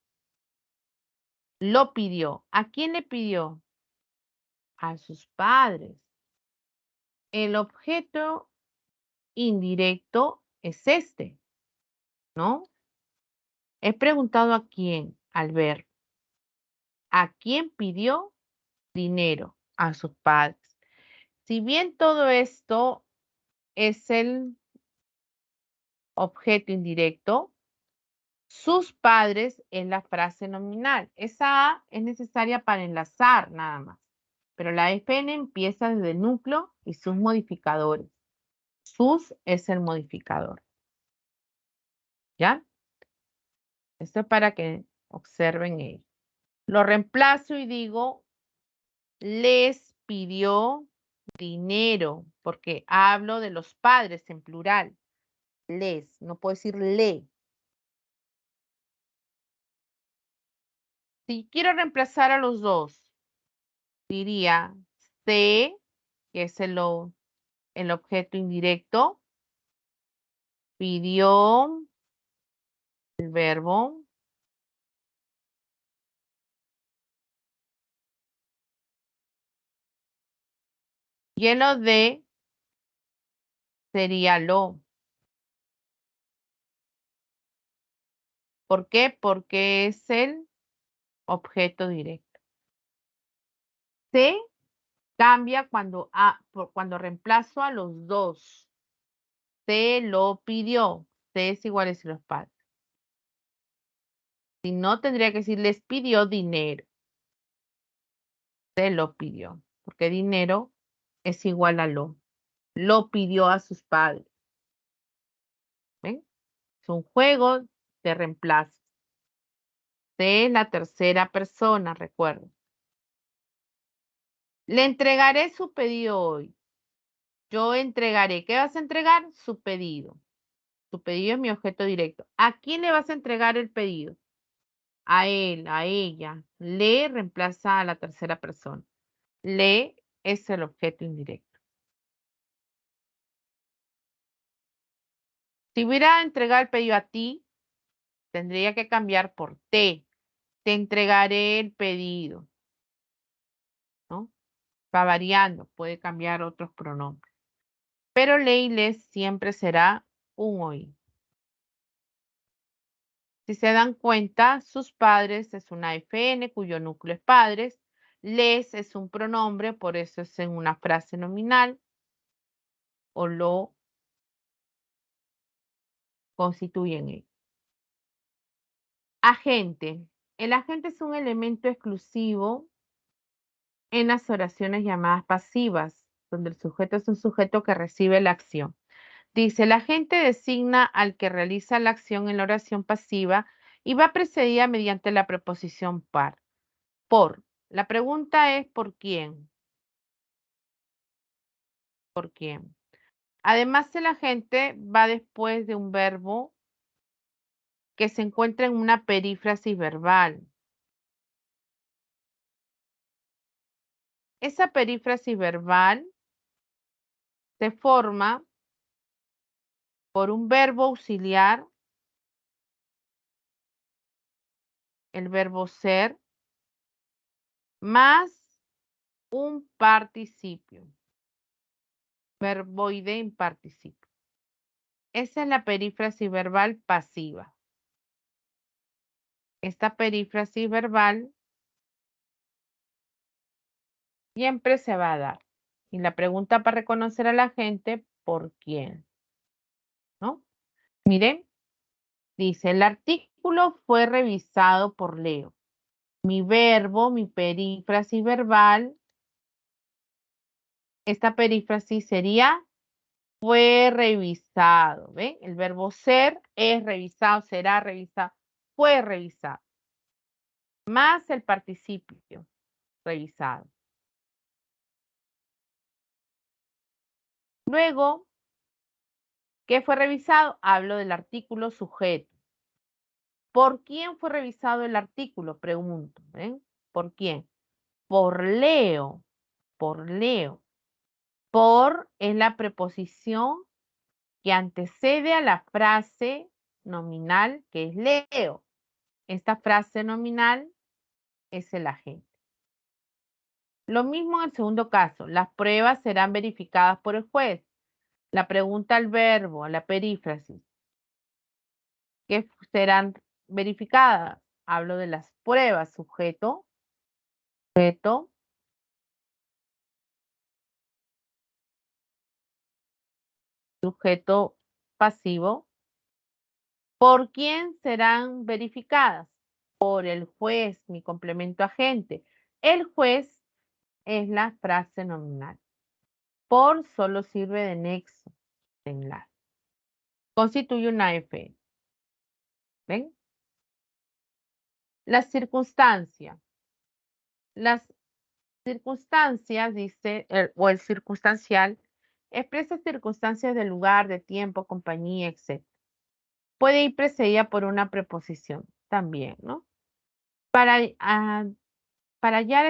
Lo pidió. ¿A quién le pidió? A sus padres. El objeto indirecto es este, ¿no? He preguntado a quién al ver. ¿A quién pidió dinero? A sus padres. Si bien todo esto es el objeto indirecto, sus padres es la frase nominal. Esa A es necesaria para enlazar nada más. Pero la FN empieza desde el núcleo y sus modificadores. Sus es el modificador. ¿Ya? Esto es para que observen ello. Lo reemplazo y digo, les pidió dinero, porque hablo de los padres en plural. Les, no puedo decir le. Si quiero reemplazar a los dos, diría se, que es el objeto indirecto, pidió el verbo, y en lo de sería lo. ¿Por qué? Porque es el objeto directo. Se cambia cuando reemplazo a los dos. Se lo pidió. Se es igual a los padres. Si no, tendría que decir les pidió dinero. Se lo pidió. Porque dinero es igual a lo. Lo pidió a sus padres. ¿Ven? Es un juego de reemplazo. Se es la tercera persona, recuerden. Le entregaré su pedido hoy. Yo entregaré. ¿Qué vas a entregar? Su pedido. Su pedido es mi objeto directo. ¿A quién le vas a entregar el pedido? A él, a ella. Le reemplaza a la tercera persona. Le es el objeto indirecto. Si hubiera entregado el pedido a ti, tendría que cambiar por te. Te entregaré el pedido. ¿No? Va variando, puede cambiar otros pronombres. Pero le y les siempre será un oí. Si se dan cuenta, sus padres es una FN cuyo núcleo es padres. Les es un pronombre, por eso es en una frase nominal o lo constituyen ellos. Agente. El agente es un elemento exclusivo en las oraciones llamadas pasivas, donde el sujeto es un sujeto que recibe la acción. Dice, el agente designa al que realiza la acción en la oración pasiva y va precedida mediante la preposición par. Por. La pregunta es ¿por quién? ¿Por quién? Además, el agente va después de un verbo que se encuentra en una perífrasis verbal. Esa perífrasis verbal se forma por un verbo auxiliar, el verbo ser, más un participio, verboide en participio. Esa es la perífrasis verbal pasiva. Esta perífrasis verbal siempre se va a dar. Y la pregunta para reconocer a la gente, ¿por quién? ¿No? Miren, dice, el artículo fue revisado por Leo. Mi verbo, mi perífrasis verbal, esta perífrasis sería fue revisado. ¿Ven? El verbo ser es revisado, será revisado, fue revisado. Más el participio revisado. Luego, ¿qué fue revisado? Hablo del artículo sujeto. ¿Por quién fue revisado el artículo? Pregunto. ¿Por quién? Por Leo. Por Leo. Por es la preposición que antecede a la frase nominal que es Leo. Esta frase nominal es el agente. Lo mismo en el segundo caso. Las pruebas serán verificadas por el juez. La pregunta al verbo, a la perífrasis, que serán verificadas. Hablo de las pruebas, sujeto, sujeto, sujeto pasivo. ¿Por quién serán verificadas? Por el juez, mi complemento agente. El juez es la frase nominal. Por solo sirve de nexo, de enlace. Constituye una FN. ¿Ven? Las circunstancias. Las circunstancias, dice, o el circunstancial, expresa circunstancias de lugar, de tiempo, compañía, etc. Puede ir precedida por una preposición también, ¿no? Para hallar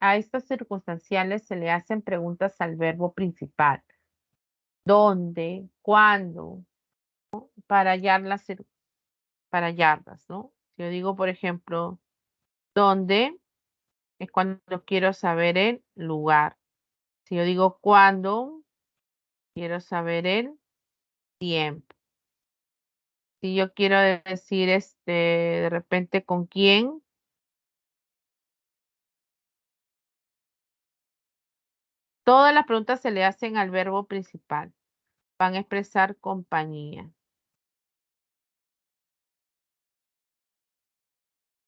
a estas circunstanciales se le hacen preguntas al verbo principal. ¿Dónde? ¿Cuándo? ¿No? Para hallarlas, ¿no? Si yo digo, por ejemplo, ¿dónde? Es cuando quiero saber el lugar. Si yo digo cuándo, quiero saber el tiempo. Si yo quiero decir de repente con quién, todas las preguntas se le hacen al verbo principal. Van a expresar compañía.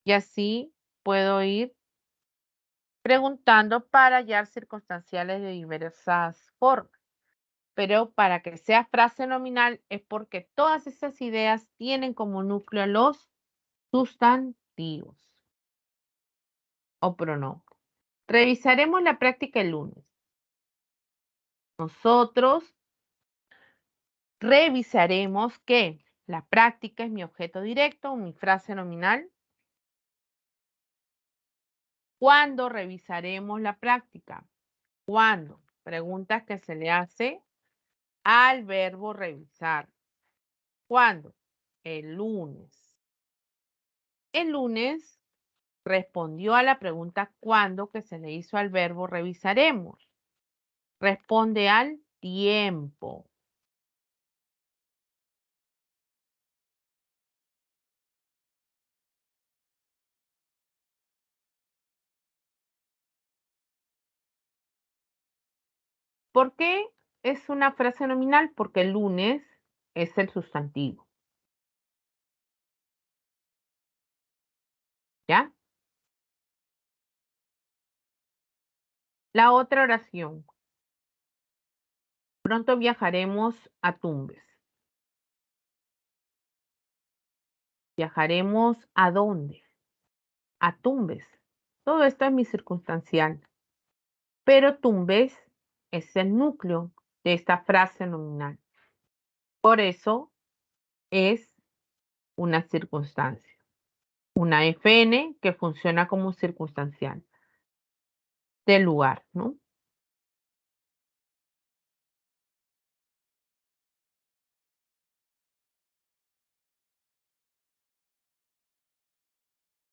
Y así puedo ir preguntando para hallar circunstanciales de diversas formas. Pero para que sea frase nominal es porque todas esas ideas tienen como núcleo los sustantivos o pronombres. Revisaremos la práctica el lunes. Nosotros revisaremos que la práctica es mi objeto directo, mi frase nominal. ¿Cuándo revisaremos la práctica? ¿Cuándo? Preguntas que se le hace al verbo revisar. ¿Cuándo? El lunes. El lunes respondió a la pregunta ¿cuándo? Que se le hizo al verbo revisaremos. Responde al tiempo. ¿Por qué es una frase nominal? Porque el lunes es el sustantivo. ¿Ya? La otra oración. Pronto viajaremos a Tumbes. ¿Viajaremos a dónde? A Tumbes. Todo esto es mi circunstancial. Pero Tumbes es el núcleo de esta frase nominal. Por eso es una circunstancia. Una FN que funciona como circunstancial del lugar, ¿no?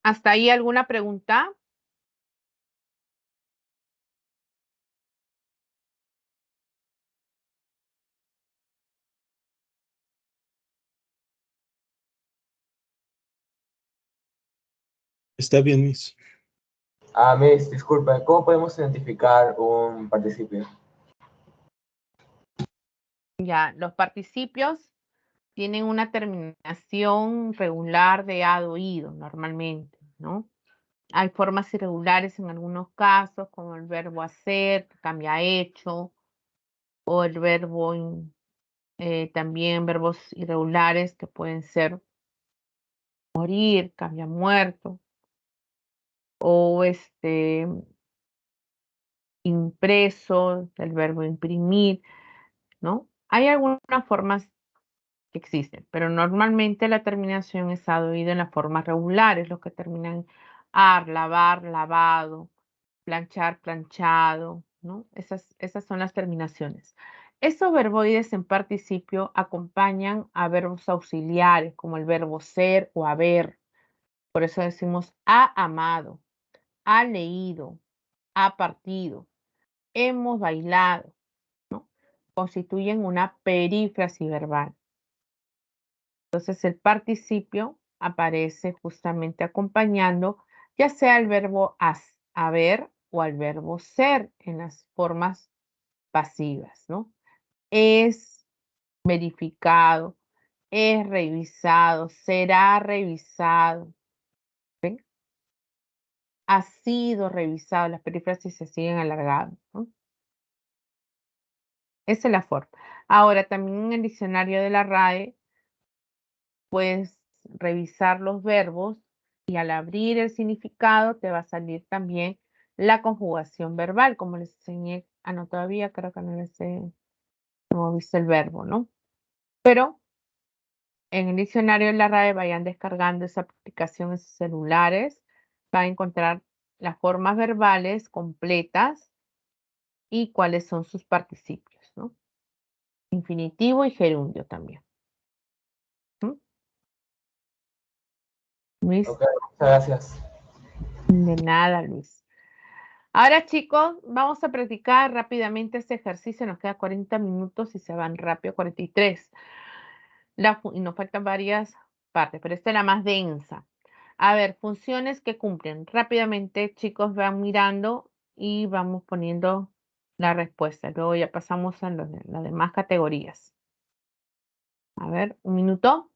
¿Hasta ahí alguna pregunta? Está bien, Miss. Miss, disculpe, ¿cómo podemos identificar un participio? Ya, los participios tienen una terminación regular de ado ido normalmente, ¿no? Hay formas irregulares en algunos casos, como el verbo hacer, que cambia a hecho, o el verbo, también verbos irregulares que pueden ser morir, cambia a muerto, o impreso, el verbo imprimir, ¿no? Hay algunas formas que existen, pero normalmente la terminación es oído en las formas regulares, los que terminan en ar, lavar, lavado, planchar, planchado, ¿no? Esas son las terminaciones. Esos verboides en participio acompañan a verbos auxiliares, como el verbo ser o haber. Por eso decimos ha amado, ha leído, ha partido, hemos bailado, ¿no? Constituyen una perífrasis verbal. Entonces el participio aparece justamente acompañando ya sea el verbo haber o al verbo ser en las formas pasivas, ¿no? Es verificado, es revisado, será revisado, ¿ven? Ha sido revisado, las perífrasis se siguen alargando, ¿no? Esa es la forma. Ahora, también en el diccionario de la RAE puedes revisar los verbos y al abrir el significado te va a salir también la conjugación verbal, como les enseñé, no todavía creo que no les hemos visto el verbo, ¿no? Pero en el diccionario de la RAE vayan descargando esa aplicación en sus celulares, van a encontrar las formas verbales completas y cuáles son sus participios, ¿no? Infinitivo y gerundio también. Luis, Ok, muchas gracias. de nada, Luis. Ahora, chicos, vamos a practicar rápidamente este ejercicio. Nos queda 40 minutos y se van rápido, 43. Y nos faltan varias partes, pero esta es la más densa. A ver, funciones que cumplen. Rápidamente, chicos, van mirando y vamos poniendo la respuesta. Luego ya pasamos a las demás categorías. A ver, un minuto.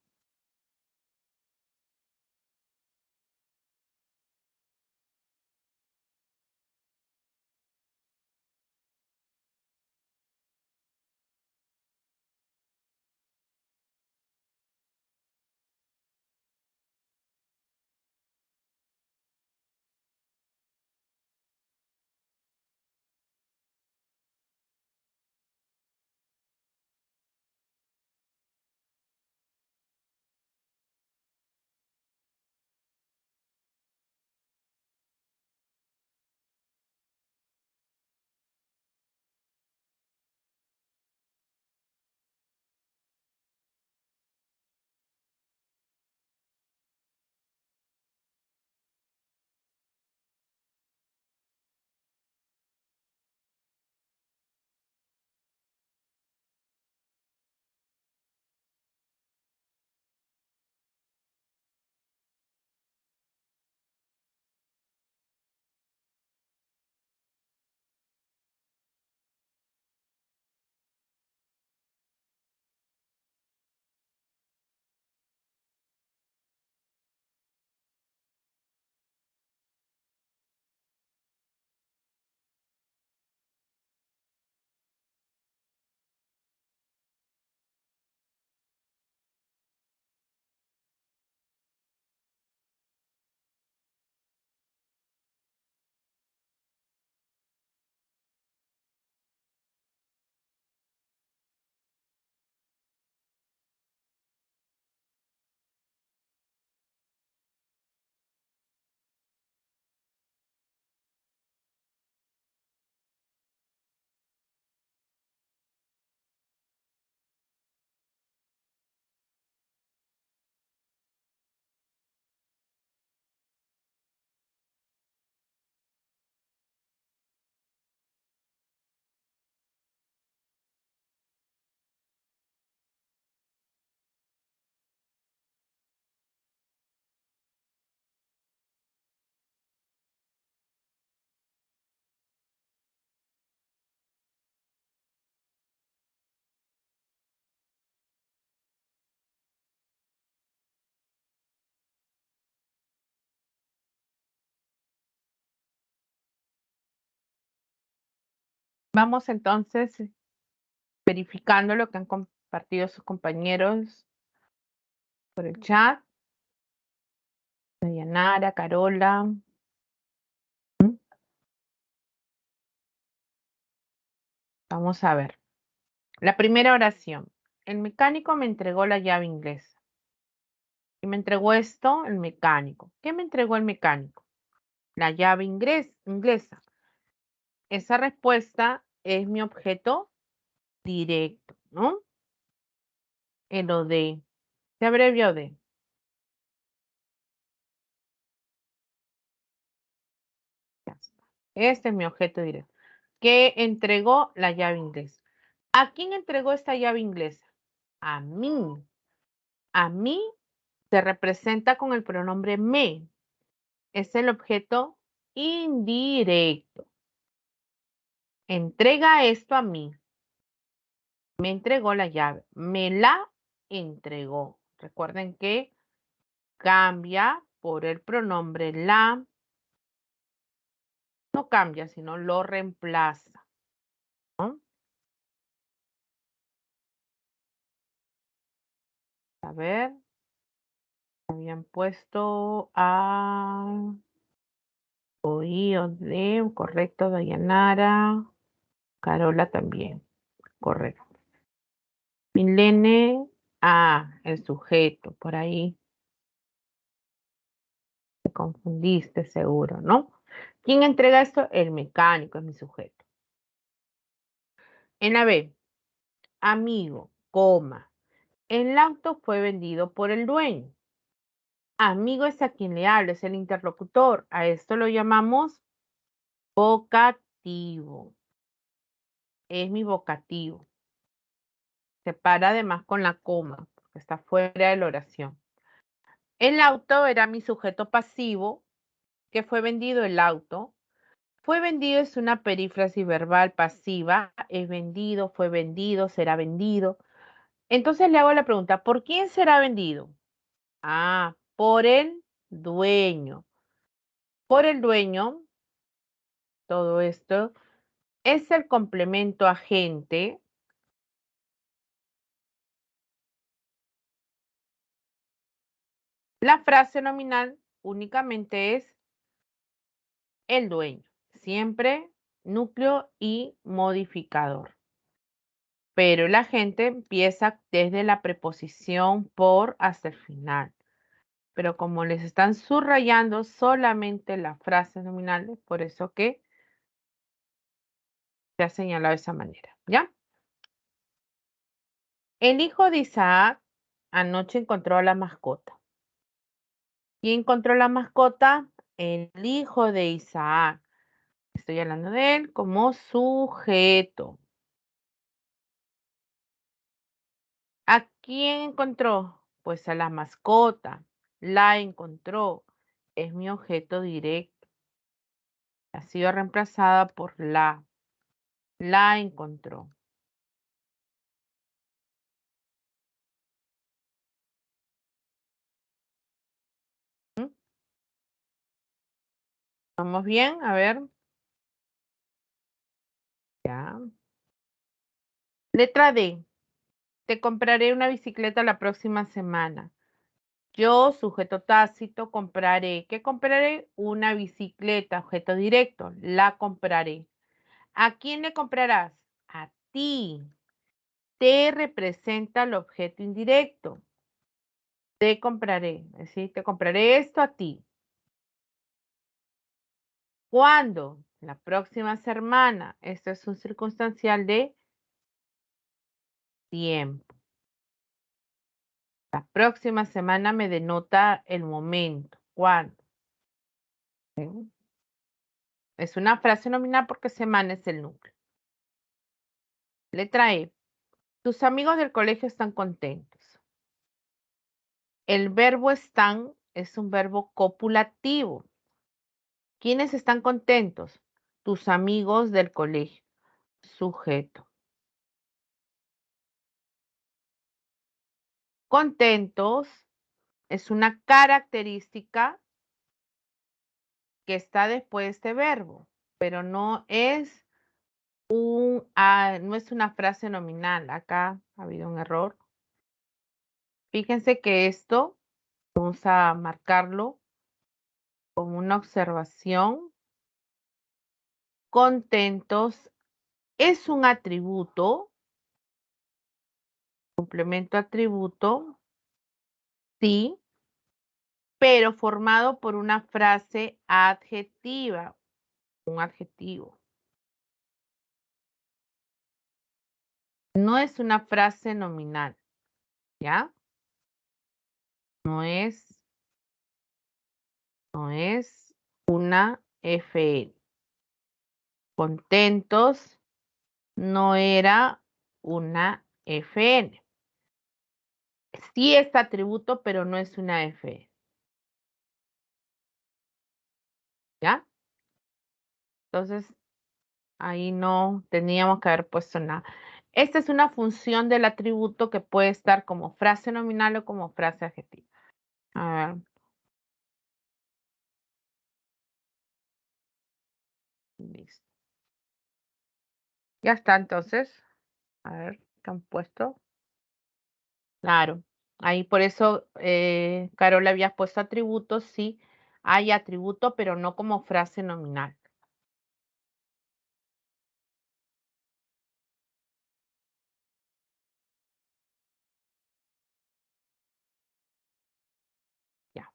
Vamos entonces verificando lo que han compartido sus compañeros por el chat. Dayanara, Carola. Vamos a ver. La primera oración. El mecánico me entregó la llave inglesa. Y me entregó esto el mecánico. ¿Qué me entregó el mecánico? La llave inglesa. Esa respuesta es mi objeto directo, ¿no? El OD. Se abrevia OD. Este es mi objeto directo. ¿Qué entregó la llave inglesa? ¿A quién entregó esta llave inglesa? A mí. A mí se representa con el pronombre me. Es el objeto indirecto. Entrega esto a mí. Me entregó la llave. Me la entregó. Recuerden que cambia por el pronombre la. No cambia, sino lo reemplaza, ¿no? A ver. Habían puesto a oído de, correcto, Dayanara. Carola también, correcto. Milene, el sujeto, por ahí. Te confundiste seguro, ¿no? ¿Quién entrega esto? El mecánico es mi sujeto. En la B, amigo, coma. El auto fue vendido por el dueño. Amigo es a quien le habla, es el interlocutor. A esto lo llamamos vocativo. Es mi vocativo. Se para además con la coma, porque está fuera de la oración. El auto era mi sujeto pasivo, que fue vendido el auto. Fue vendido es una perífrasis verbal pasiva. Es vendido, fue vendido, será vendido. Entonces le hago la pregunta, ¿por quién será vendido? Por el dueño. Por el dueño, todo esto es el complemento agente. La frase nominal únicamente es el dueño. Siempre núcleo y modificador. Pero el agente empieza desde la preposición por hasta el final. Pero como les están subrayando solamente la frase nominal, por eso que se ha señalado de esa manera, ¿ya? El hijo de Isaac anoche encontró a la mascota. ¿Quién encontró la mascota? El hijo de Isaac. Estoy hablando de él como sujeto. ¿A quién encontró? Pues a la mascota. La encontró. Es mi objeto directo. Ha sido reemplazada por la. La encontró. ¿Mm? ¿Vamos bien? A ver. Ya. Letra D. Te compraré una bicicleta la próxima semana. Yo, sujeto tácito, compraré. ¿Qué compraré? Una bicicleta, objeto directo. La compraré. ¿A quién le comprarás? A ti. Te representa el objeto indirecto. Te compraré. Es decir, te compraré esto a ti. ¿Cuándo? La próxima semana. Esto es un circunstancial de tiempo. La próxima semana me denota el momento. ¿Cuándo? ¿Sí? Es una frase nominal porque semana es el núcleo. Letra E. Tus amigos del colegio están contentos. El verbo están es un verbo copulativo. ¿Quiénes están contentos? Tus amigos del colegio. Sujeto. Contentos es una característica que está después de este verbo, pero no es no es una frase nominal. Acá ha habido un error. Fíjense que esto vamos a marcarlo como una observación. Contentos Es un atributo, complemento atributo, sí, pero formado por una frase adjetiva, un adjetivo. No es una frase nominal, ¿ya? No es una FN. Contentos no era una FN. Sí es atributo, pero no es una FN. ¿Ya? Entonces, ahí no teníamos que haber puesto nada. Esta es una función del atributo que puede estar como frase nominal o como frase adjetiva. A ver. Listo. Ya está, entonces. A ver, ¿qué han puesto? Claro. Ahí por eso, Carol, habías puesto atributos, sí. Hay atributo, pero no como frase nominal. Ya.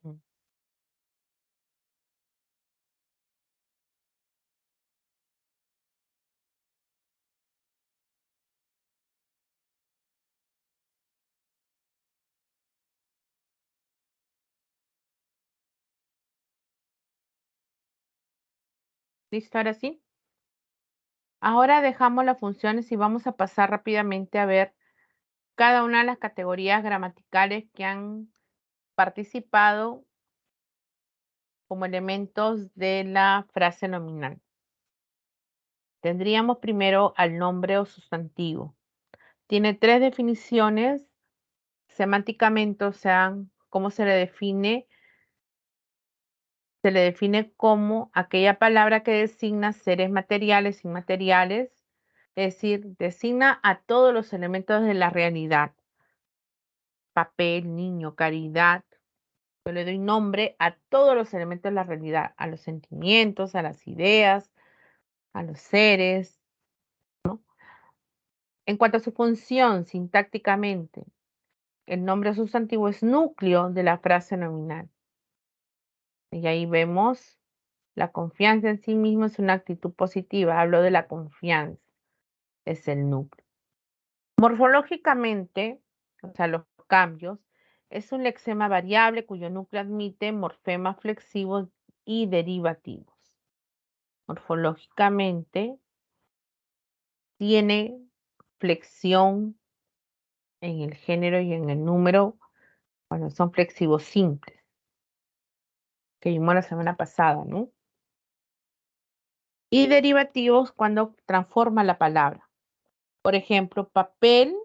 Ujú. ¿Listo? Ahora sí. Ahora dejamos las funciones y vamos a pasar rápidamente a ver cada una de las categorías gramaticales que han participado como elementos de la frase nominal. Tendríamos primero al nombre o sustantivo. Tiene 3 definiciones semánticamente, o sea, cómo se le define. Se le define como aquella palabra que designa seres materiales, inmateriales, es decir, designa a todos los elementos de la realidad. Papel, niño, caridad. Yo le doy nombre a todos los elementos de la realidad, a los sentimientos, a las ideas, a los seres, ¿no? En cuanto a su función sintácticamente, el nombre sustantivo es núcleo de la frase nominal. Y ahí vemos la confianza en sí mismo es una actitud positiva. Hablo de la confianza, es el núcleo. Morfológicamente, o sea, los cambios, es un lexema variable cuyo núcleo admite morfemas flexivos y derivativos. Morfológicamente, tiene flexión en el género y en el número cuando son flexivos simples, que vimos la semana pasada, ¿no? Y derivativos cuando transforma la palabra. Por ejemplo, papel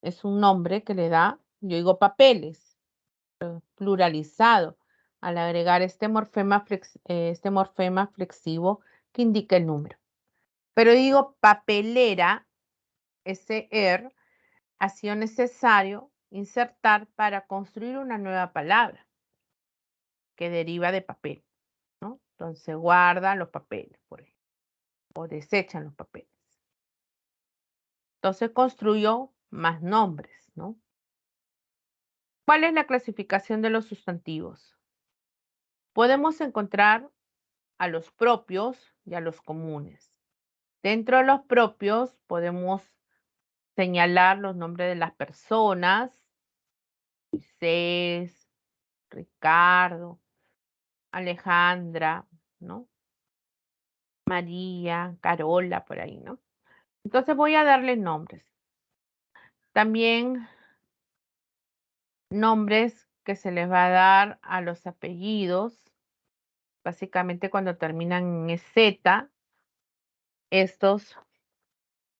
es un nombre que le da, yo digo papeles, pluralizado, al agregar este morfema flexivo que indica el número. Pero digo papelera, ese ha sido necesario insertar para construir una nueva palabra que deriva de papel, ¿no? Entonces guardan los papeles, por ejemplo, o desechan los papeles. Entonces construyó más nombres, ¿no? ¿Cuál es la clasificación de los sustantivos? Podemos encontrar a los propios y a los comunes. Dentro de los propios podemos señalar los nombres de las personas, Moisés, Ricardo, Alejandra, ¿no? María, Carola, por ahí, ¿no? Entonces voy a darle nombres. También nombres que se les va a dar a los apellidos, básicamente cuando terminan en Z, estos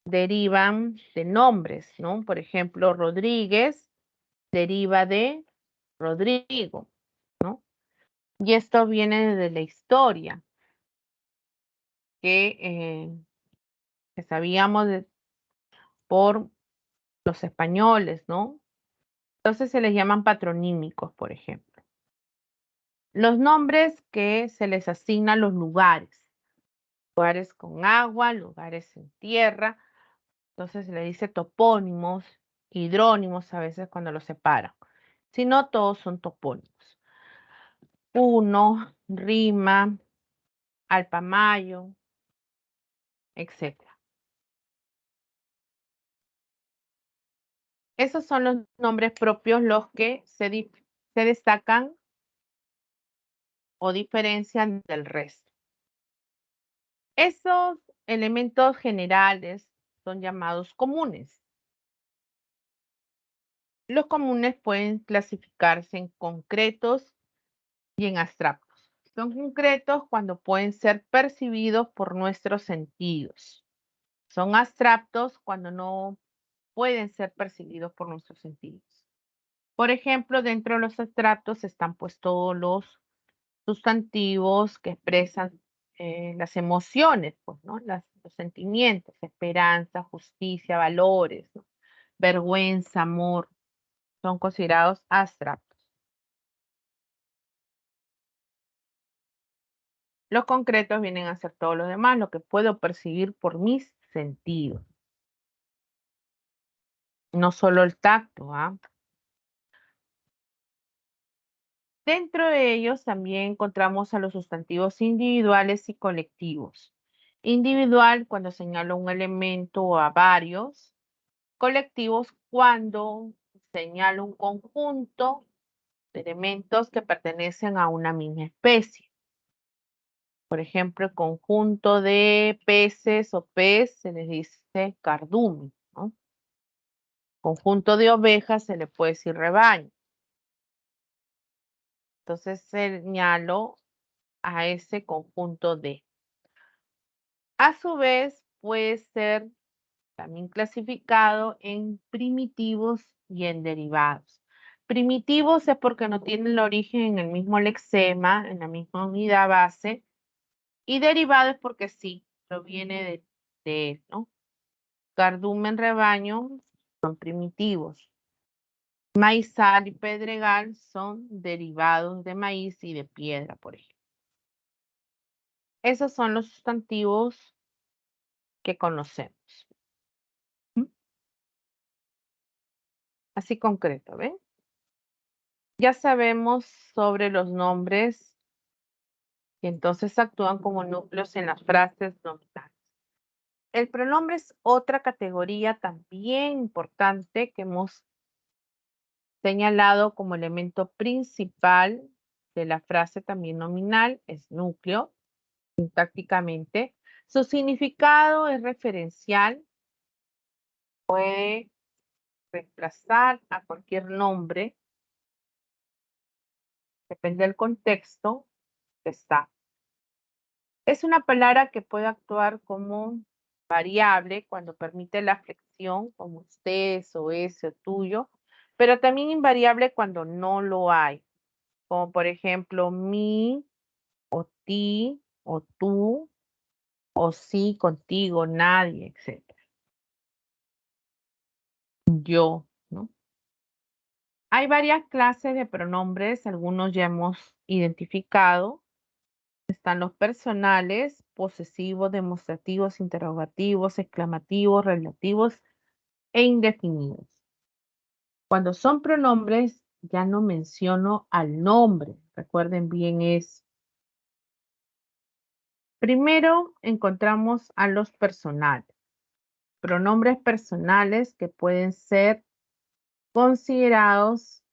derivan de nombres, ¿no? Por ejemplo, Rodríguez deriva de Rodrigo, ¿no? Y esto viene de la historia, que sabíamos por los españoles, ¿no? Entonces se les llaman patronímicos, por ejemplo. Los nombres que se les asignan a los lugares. Lugares con agua, lugares en tierra. Entonces se le dice topónimos, hidrónimos a veces cuando los separan. Si no, todos son topónimos. Puno, Rima, Alpamayo, etc. Esos son los nombres propios los que se destacan o diferencian del resto. Esos elementos generales son llamados comunes. Los comunes pueden clasificarse en concretos y en abstractos. Son concretos cuando pueden ser percibidos por nuestros sentidos. Son abstractos cuando no pueden ser percibidos por nuestros sentidos. Por ejemplo, dentro de los abstractos están pues todos los sustantivos que expresan las emociones, pues, ¿no? Los sentimientos, esperanza, justicia, valores, ¿no? Vergüenza, amor, son considerados abstractos. Los concretos vienen a ser todo lo demás, lo que puedo percibir por mis sentidos. No solo el tacto, ¿ah? Dentro de ellos también encontramos a los sustantivos individuales y colectivos. Individual cuando señalo un elemento o a varios. Colectivos cuando señalo un conjunto de elementos que pertenecen a una misma especie. Por ejemplo, el conjunto de peces o pez se les dice cardumen, ¿no? Conjunto de ovejas se le puede decir rebaño. Entonces señalo a ese conjunto de. A su vez, puede ser también clasificado en primitivos y en derivados. Primitivos es porque no tienen el origen en el mismo lexema, en la misma unidad base, y derivados porque sí, proviene de él, ¿no? Cardumen, rebaño son primitivos. Maizal y pedregal son derivados de maíz y de piedra, por ejemplo. Esos son los sustantivos que conocemos. Así concreto, ¿ven? Ya sabemos sobre los nombres y entonces actúan como núcleos en las frases nominales. El pronombre es otra categoría también importante que hemos señalado como elemento principal de la frase también nominal, es núcleo, sintácticamente. Su significado es referencial, puede reemplazar a cualquier nombre, depende del contexto que está. Es una palabra que puede actuar como variable cuando permite la flexión, como ustedes o ese o tuyo, pero también invariable cuando no lo hay, como por ejemplo mi o ti o tú o sí, contigo, nadie, etc. Yo, ¿no? Hay varias clases de pronombres, algunos ya hemos identificado. Están los personales, posesivos, demostrativos, interrogativos, exclamativos, relativos e indefinidos. Cuando son pronombres, ya no menciono al nombre. Recuerden bien eso. Primero encontramos a los personales. Pronombres personales que pueden ser considerados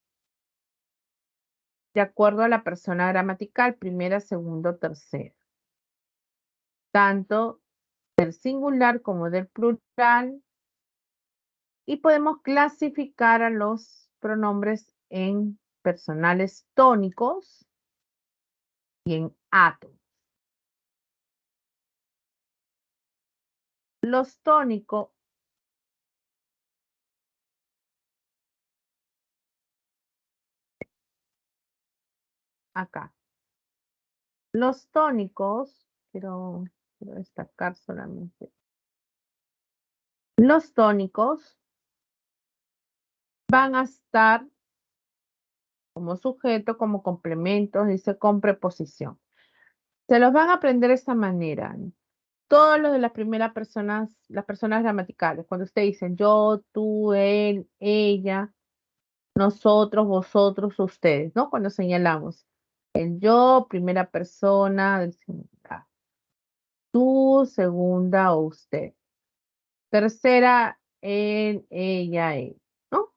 de acuerdo a la persona gramatical, primera, segunda o tercera. Tanto del singular como del plural. Y podemos clasificar a los pronombres en personales tónicos y en átomos. Los tónicos acá. Los tónicos, quiero destacar solamente. Los tónicos van a estar como sujeto, como complemento, dice con preposición. Se los van a aprender de esta manera. Todos los de las primeras personas, las personas gramaticales, cuando ustedes dicen yo, tú, él, ella, nosotros, vosotros, ustedes, ¿no? Cuando señalamos el yo, primera persona del singular, tú, segunda o usted. Tercera, él, ella, él, ¿no?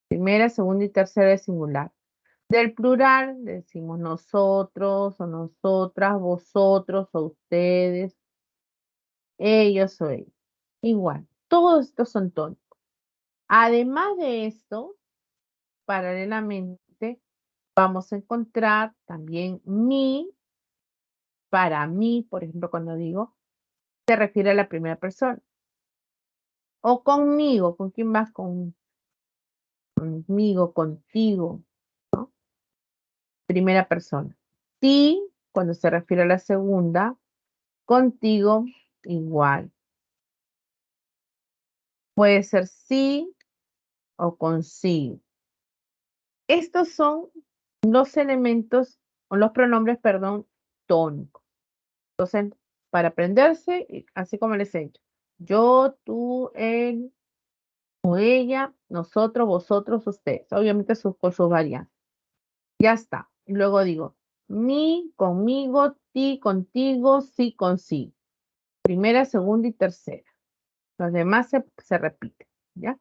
Primera, segunda y tercera es singular. Del plural decimos nosotros o nosotras, vosotros o ustedes, ellos o ellos. Igual, todos estos son tónicos. Además de esto, paralelamente, vamos a encontrar también mi, para mí, por ejemplo, cuando digo, se refiere a la primera persona. O conmigo, ¿con quién vas? Conmigo, contigo, ¿no? Primera persona. Ti, cuando se refiere a la segunda, contigo, igual. Puede ser sí o consigo. Estos son los elementos, o los pronombres, perdón, tónicos. Entonces, para aprenderse, así como les he dicho, yo, tú, él o ella, nosotros, vosotros, ustedes. Obviamente con sus variantes. Ya está. Y luego digo, mi, conmigo, ti, contigo, sí, consigo. Primera, segunda y tercera. Los demás se repiten, ¿ya?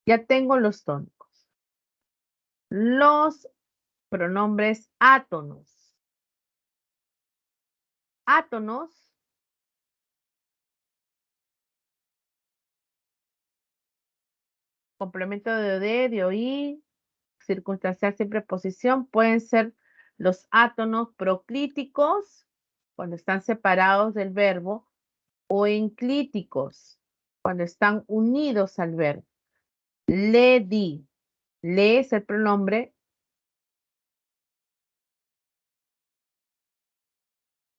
Ya tengo los tónicos. Los pronombres átonos. Átonos complemento de oír, circunstancial sin preposición, pueden ser los átonos proclíticos, cuando están separados del verbo, o enclíticos, cuando están unidos al verbo. Le di. Le es el pronombre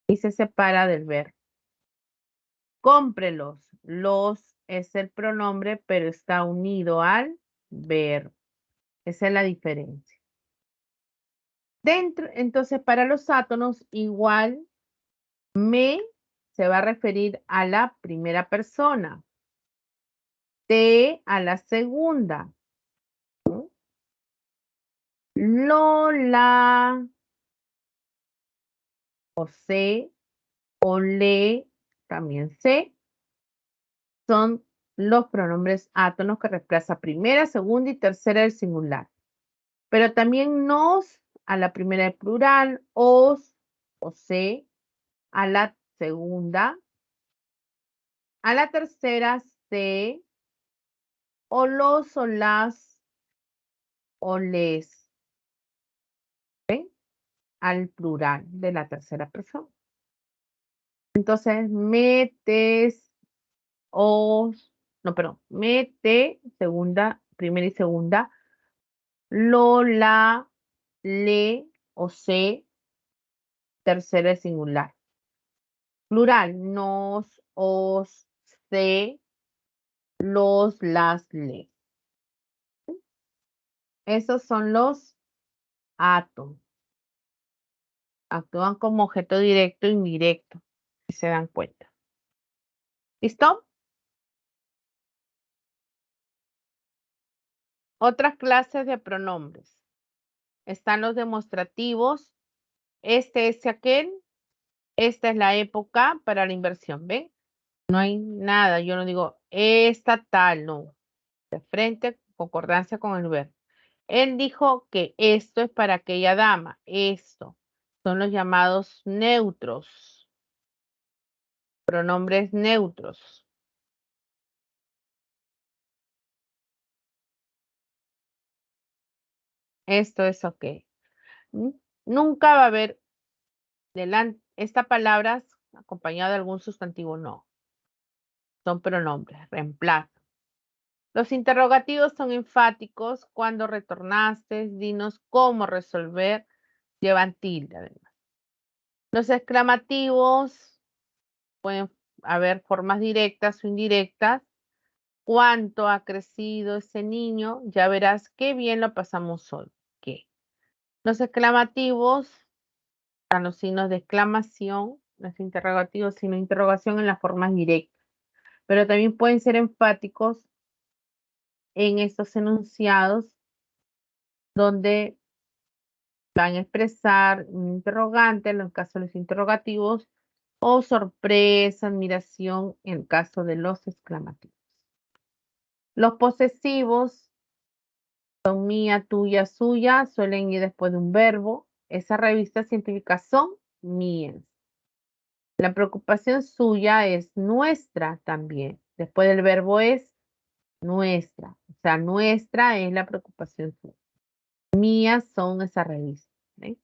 y se separa del verbo. Cómprelos. Los es el pronombre, pero está unido al verbo. Esa es la diferencia. Dentro, entonces, para los átonos, igual me se va a referir a la primera persona. Te a la segunda. ¿No? Lola o se o le, también se, son los pronombres átonos que reemplaza primera, segunda y tercera del singular. Pero también nos a la primera del plural, os o se a la segunda, a la tercera se o los o las o les, ¿ven? Al plural de la tercera persona. Entonces, metes, os, no, perdón, mete, segunda, primera y segunda, lo, la, le o se, tercera y singular. Plural, nos, os, se, los, las, les. Esos son los átomos. Actúan como objeto directo e indirecto, si se dan cuenta. ¿Listo? Otras clases de pronombres. Están los demostrativos. Este es aquel. Esta es la época para la inversión. ¿Ven? No hay nada. Yo no digo esta tal, no. De frente, concordancia con el verbo. Él dijo que esto es para aquella dama. Esto. Son los llamados neutros. Pronombres neutros. Esto es ok. Nunca va a haber esta palabra acompañada de algún sustantivo, no. Son pronombres, reemplazo. Los interrogativos son enfáticos. Cuando retornaste, dinos cómo resolver, llevan tilde además. Los exclamativos pueden haber formas directas o indirectas. cuánto ha crecido ese niño, ya verás qué bien lo pasamos hoy. ¿Qué? Los exclamativos están los signos de exclamación, los interrogativos, signo de interrogación en las formas directas, pero también pueden ser enfáticos en estos enunciados donde van a expresar un interrogante en el caso de los interrogativos o sorpresa, admiración en el caso de los exclamativos. Los posesivos son mía, tuya, suya, suelen ir después de un verbo. Esas revistas científicas son mías. La preocupación suya es nuestra también. Después del verbo es nuestra. O sea, nuestra es la preocupación suya. Mías son esas revistas. ¿Sí?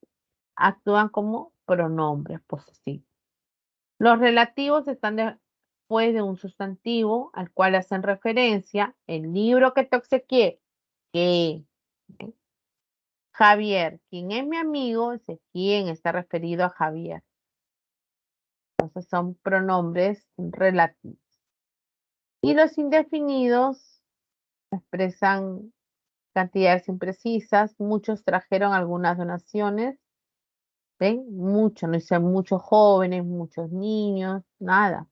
Actúan como pronombres posesivos. Los relativos están después de un sustantivo al cual hacen referencia. El libro que te obsequié, que Javier, quien es mi amigo, ese quién está referido a Javier. Entonces son pronombres relativos. Y los indefinidos expresan cantidades imprecisas. Muchos trajeron algunas donaciones. ¿Ven? Muchos, no dicen muchos jóvenes, muchos niños, nada.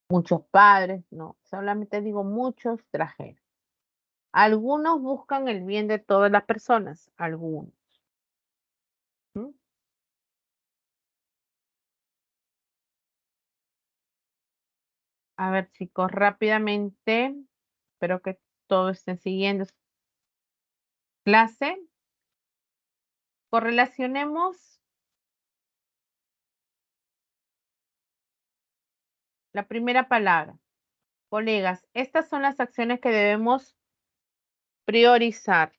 Muchos padres, no. Solamente digo muchos trajeron. Algunos buscan el bien de todas las personas, algunos. ¿Mm? A ver, chicos, rápidamente, espero que todos estén siguiendo clase. Correlacionemos la primera palabra. Colegas, estas son las acciones que debemos priorizar.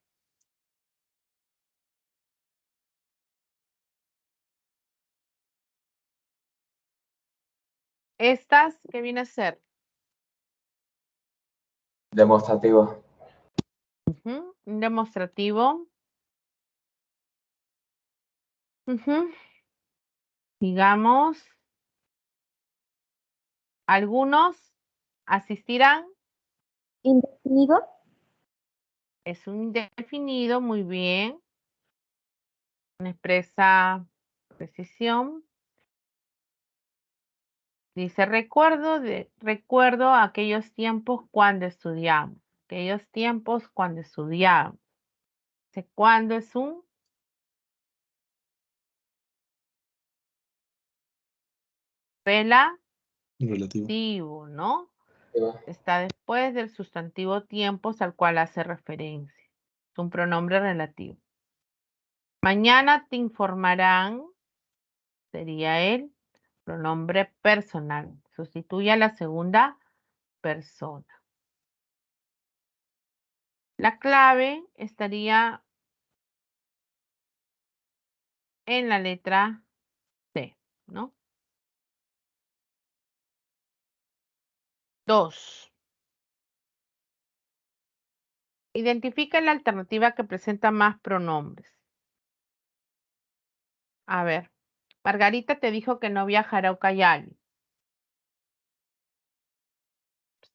Estas, ¿qué viene a ser? Demostrativo. Un demostrativo. Digamos, algunos asistirán. Indefinido. Es un indefinido, muy bien. Expresa precisión. Dice, recuerdo aquellos tiempos cuando estudiamos. Aquellos tiempos cuando estudiamos. Dice, ¿cuándo es un? Relativo, ¿no? Está después del sustantivo tiempos al cual hace referencia. Es un pronombre relativo. Mañana te informarán, sería el pronombre personal. Sustituye a la segunda persona. La clave estaría en la letra C, ¿no? 2. Identifica la alternativa que presenta más pronombres. A ver, Margarita te dijo que no viajará a Ucayali.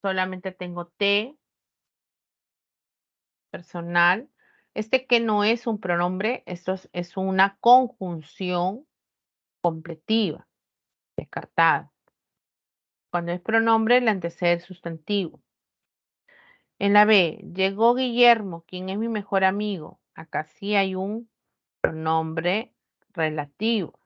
Solamente tengo T, personal. Este que no es un pronombre, esto es una conjunción completiva, descartada. Cuando es pronombre, le antecede el sustantivo. En la B, llegó Guillermo, quien es mi mejor amigo. Acá sí hay un pronombre relativo.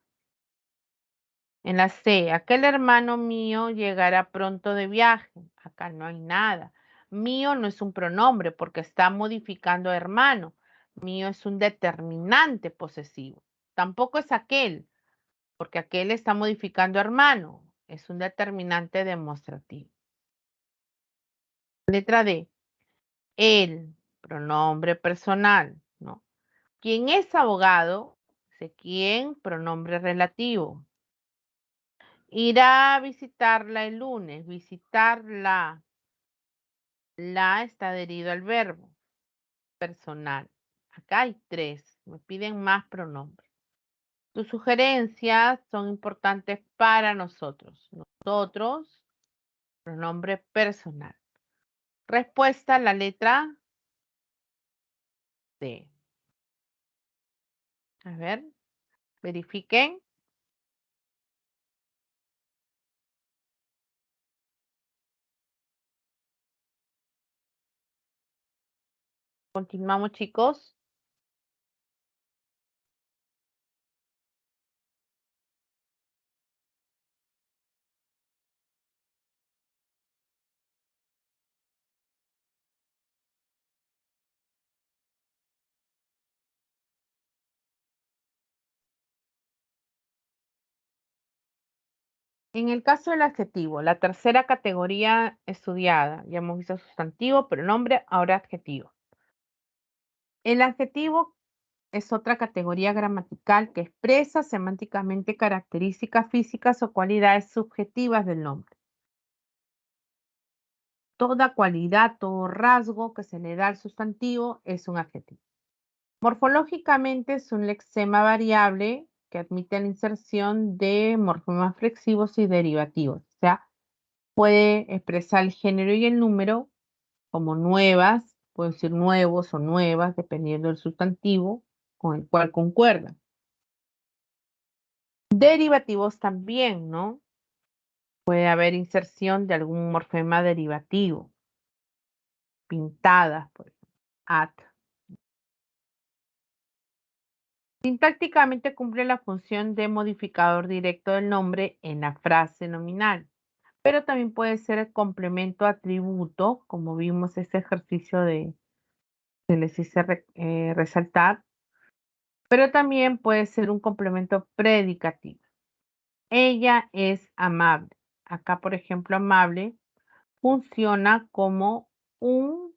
En la C, aquel hermano mío llegará pronto de viaje. Acá no hay nada. Mío no es un pronombre porque está modificando a hermano. Mío es un determinante posesivo. Tampoco es aquel, porque aquel está modificando a hermano. Es un determinante demostrativo. Letra D, el pronombre personal, ¿no? ¿Quién es abogado? Dice quién, pronombre relativo. Irá a visitarla el lunes. Visitarla. La está adherido al verbo personal. Acá hay 3. Me piden más pronombres. Tus sugerencias son importantes para nosotros. Nosotros, pronombre personal. Respuesta, la letra D. A ver, verifiquen. Continuamos, chicos. En el caso del adjetivo, la tercera categoría estudiada, ya hemos visto sustantivo, pronombre, ahora adjetivo. El adjetivo es otra categoría gramatical que expresa semánticamente características físicas o cualidades subjetivas del nombre. Toda cualidad, todo rasgo que se le da al sustantivo es un adjetivo. Morfológicamente es un lexema variable que admite la inserción de morfemas flexivos y derivativos. O sea, puede expresar el género y el número como nuevas, puede decir nuevos o nuevas, dependiendo del sustantivo con el cual concuerda. Derivativos también, ¿no? Puede haber inserción de algún morfema derivativo. Pintadas, por ejemplo, at. Sintácticamente cumple la función de modificador directo del nombre en la frase nominal, pero también puede ser el complemento atributo, como vimos ese ejercicio que les hice resaltar, pero también puede ser un complemento predicativo. Ella es amable. Acá, por ejemplo, amable funciona como un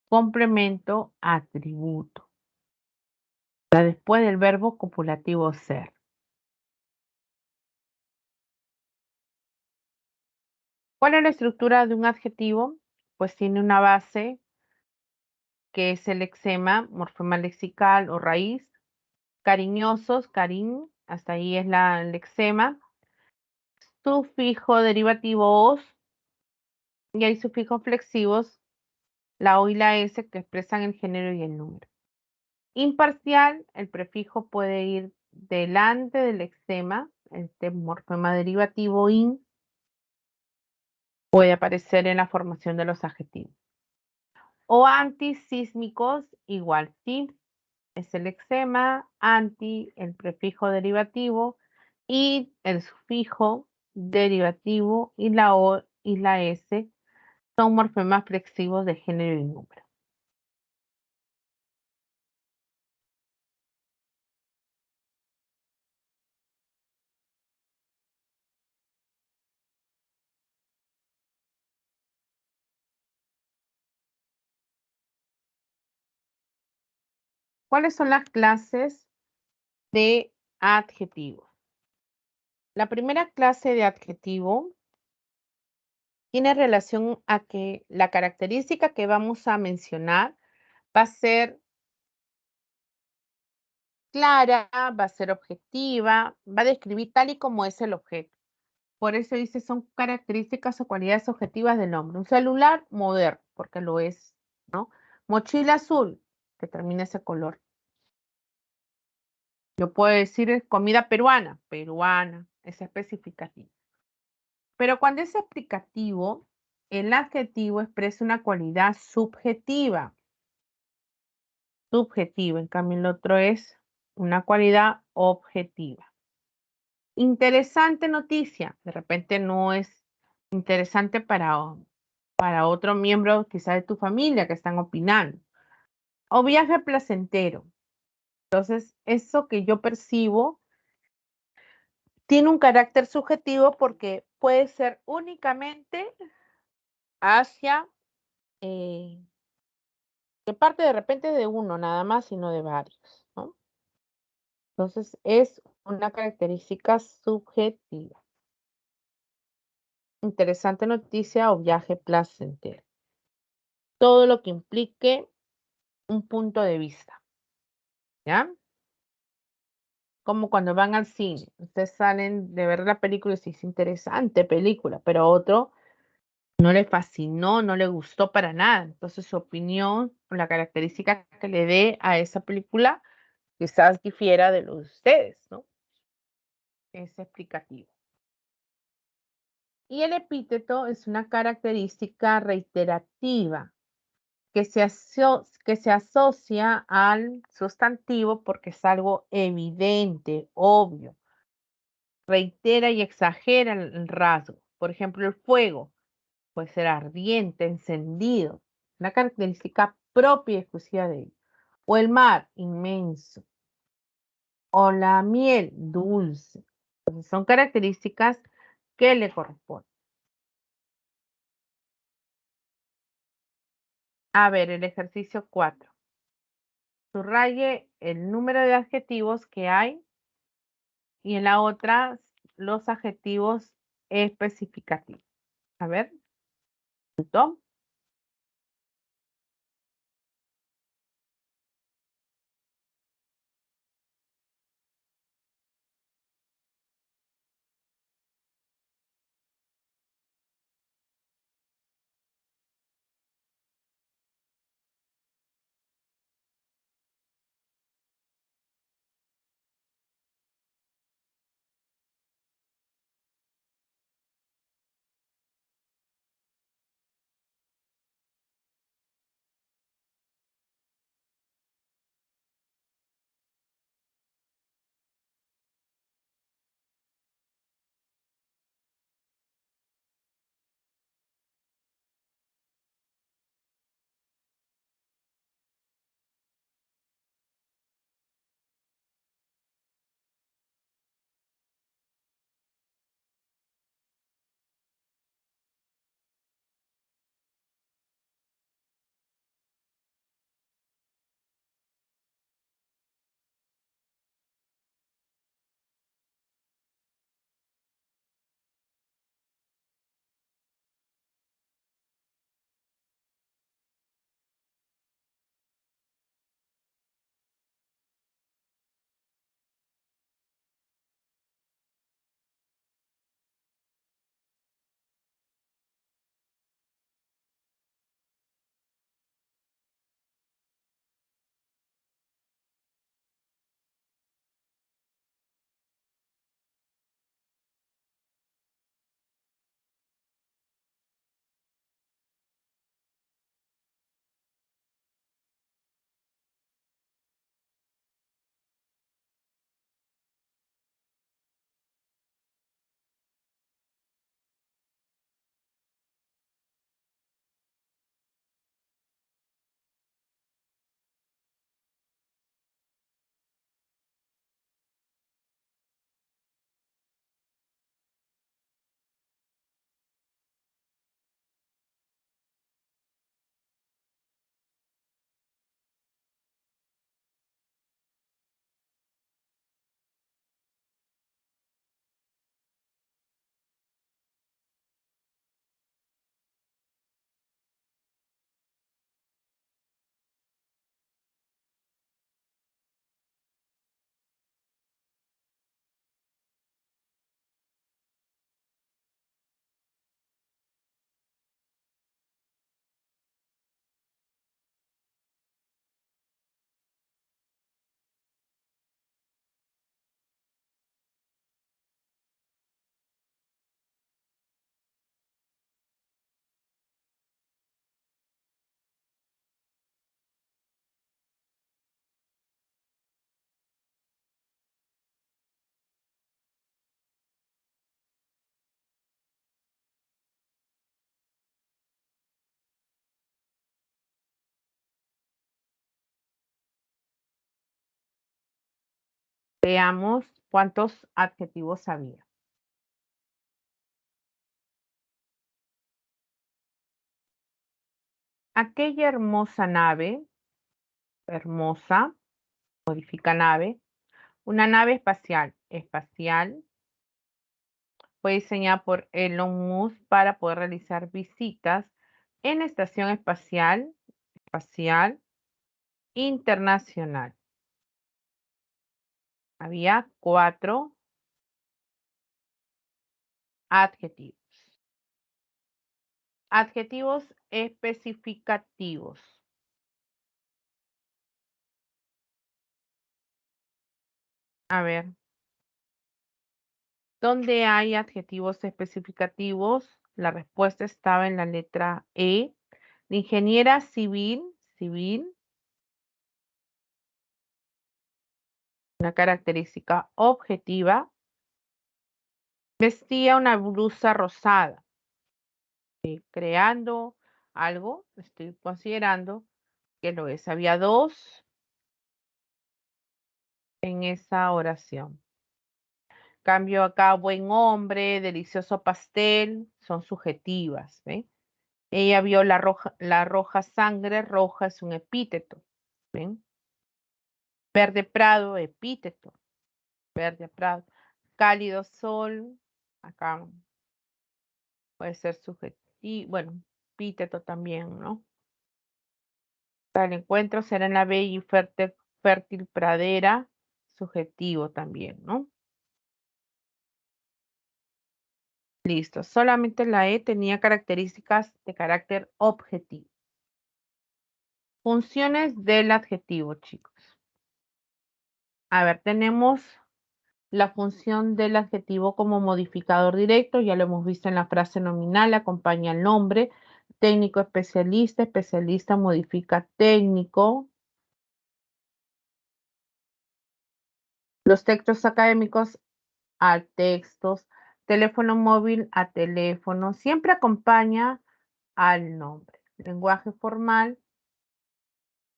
complemento atributo. Después del verbo copulativo ser. ¿Cuál es la estructura de un adjetivo? Pues tiene una base que es el lexema, morfema lexical o raíz. Cariñosos, cariñ, hasta ahí es el lexema. Sufijo derivativo os. Y hay sufijos flexivos, la O y la S, que expresan el género y el número. Imparcial, el prefijo puede ir delante del lexema, este morfema derivativo in, puede aparecer en la formación de los adjetivos. O antisísmicos, igual sí, es el lexema, anti, el prefijo derivativo, y el sufijo derivativo, y la O y la S son morfemas flexivos de género y número. ¿Cuáles son las clases de adjetivo? La primera clase de adjetivo tiene relación a que la característica que vamos a mencionar va a ser clara, va a ser objetiva, va a describir tal y como es el objeto. Por eso dice son características o cualidades objetivas del hombre. Un celular moderno, porque lo es, ¿no? Mochila azul, que termina ese color. Yo puedo decir comida peruana, peruana, es especificativo. Pero cuando es explicativo, el adjetivo expresa una cualidad subjetiva. Subjetiva, en cambio el otro es una cualidad objetiva. Interesante noticia, de repente no es interesante para otro miembro quizá de tu familia que están opinando. O viaje placentero. Entonces, eso que yo percibo tiene un carácter subjetivo porque puede ser únicamente hacia, de parte de repente de uno nada más, sino de varios, ¿no? Entonces, es una característica subjetiva. Interesante noticia o viaje placentero. Todo lo que implique un punto de vista, ¿ya? Como cuando van al cine, ustedes salen de ver la película y dicen, es interesante película, pero otro no le fascinó, no le gustó para nada. Entonces su opinión o la característica que le dé a esa película quizás difiera de los de ustedes, ¿no? Es explicativo. Y el epíteto es una característica reiterativa que se asocia al sustantivo porque es algo evidente, obvio. Reitera y exagera el rasgo. Por ejemplo, el fuego puede ser ardiente, encendido, una característica propia y exclusiva de él. O el mar, inmenso. O la miel, dulce. Entonces, son características que le corresponden. A ver, el ejercicio 4. Subraye el número de adjetivos que hay y en la otra los adjetivos especificativos. A ver, punto. Veamos cuántos adjetivos había. Aquella hermosa nave, hermosa, modifica nave, una nave espacial, fue diseñada por Elon Musk para poder realizar visitas en la Estación Espacial Internacional. Había 4 adjetivos. adjetivos especificativos. A ver. ¿Dónde hay adjetivos especificativos? La respuesta estaba en la letra E. La ingeniera civil, una característica objetiva, vestía una blusa rosada. Creando algo, estoy considerando que lo es. Había dos en esa oración. Cambio acá, buen hombre, delicioso pastel, son subjetivas. ¿Ven? Ella vio la roja sangre, roja es un epíteto. ¿Ven? Verde prado, epíteto. Verde prado. Cálido sol, acá puede ser subjetivo, bueno, epíteto también, ¿no? El encuentro será en la bella y fértil pradera, subjetivo también, ¿no? Listo, solamente la E tenía características de carácter objetivo. Funciones del adjetivo, chicos. A ver, tenemos la función del adjetivo como modificador directo, ya lo hemos visto en la frase nominal, acompaña el nombre, técnico, especialista, especialista modifica técnico. Los textos académicos a textos, teléfono móvil a teléfono, siempre acompaña al nombre. Lenguaje formal,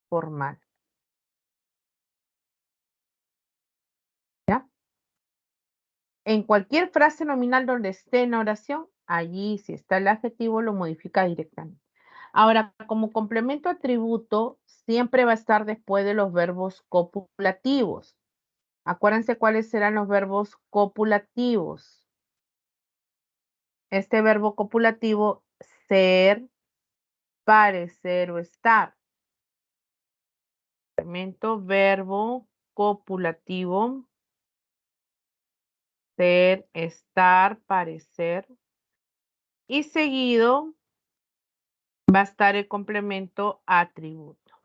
formal. ¿Ya? En cualquier frase nominal donde esté en la oración, allí si está el adjetivo lo modifica directamente. Ahora, como complemento atributo, siempre va a estar después de los verbos copulativos. Acuérdense cuáles serán los verbos copulativos. Este verbo copulativo, ser, parecer o estar. Complemento, verbo copulativo, ser, estar, parecer. Y seguido va a estar el complemento atributo.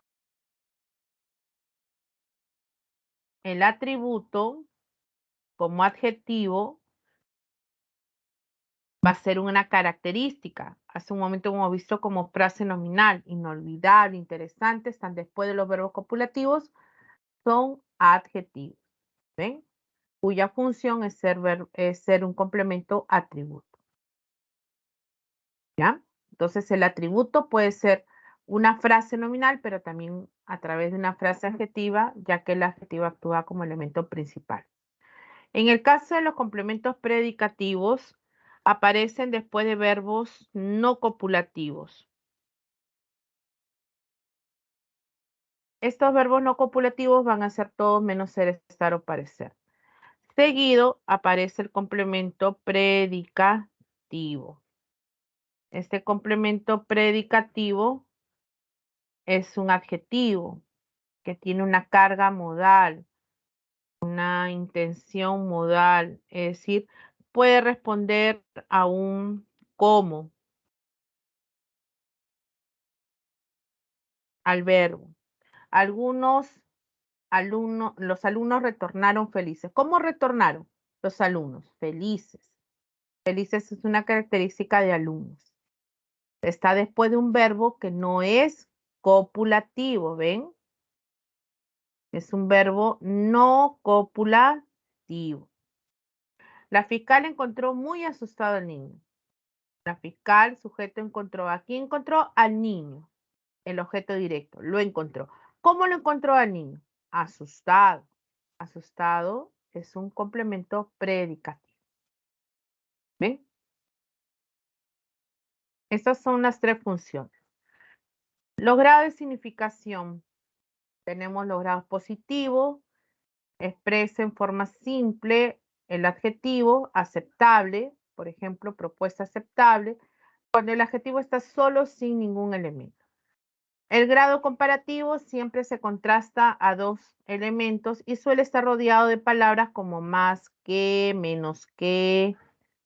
El atributo como adjetivo va a ser una característica. Hace un momento hemos visto como frase nominal, inolvidable, interesante, están después de los verbos copulativos, son adjetivos, ¿ven? Cuya función es ser un complemento atributo. ¿Ya? Entonces el atributo puede ser una frase nominal, pero también a través de una frase adjetiva, ya que el adjetivo actúa como elemento principal. En el caso de los complementos predicativos, aparecen después de verbos no copulativos. Estos verbos no copulativos van a ser todos menos ser, estar o parecer. Seguido aparece el complemento predicativo. Este complemento predicativo es un adjetivo que tiene una carga modal, una intención modal, es decir, puede responder a un cómo, al verbo. Los alumnos retornaron felices. ¿Cómo retornaron los alumnos? Felices. Felices es una característica de alumnos. Está después de un verbo que no es copulativo, ¿ven? Es un verbo no copulativo. La fiscal encontró muy asustado al niño. La fiscal, sujeto, encontró. ¿A quién encontró? Al niño. El objeto directo. Lo encontró. ¿Cómo lo encontró al niño? Asustado. Asustado es un complemento predicativo. ¿Ven? Estas son las tres funciones. Los grados de significación. Tenemos los grados positivos. Expresa en forma simple el adjetivo aceptable. Por ejemplo, propuesta aceptable. Cuando el adjetivo está solo sin ningún elemento. El grado comparativo siempre se contrasta a dos elementos y suele estar rodeado de palabras como más que, menos que,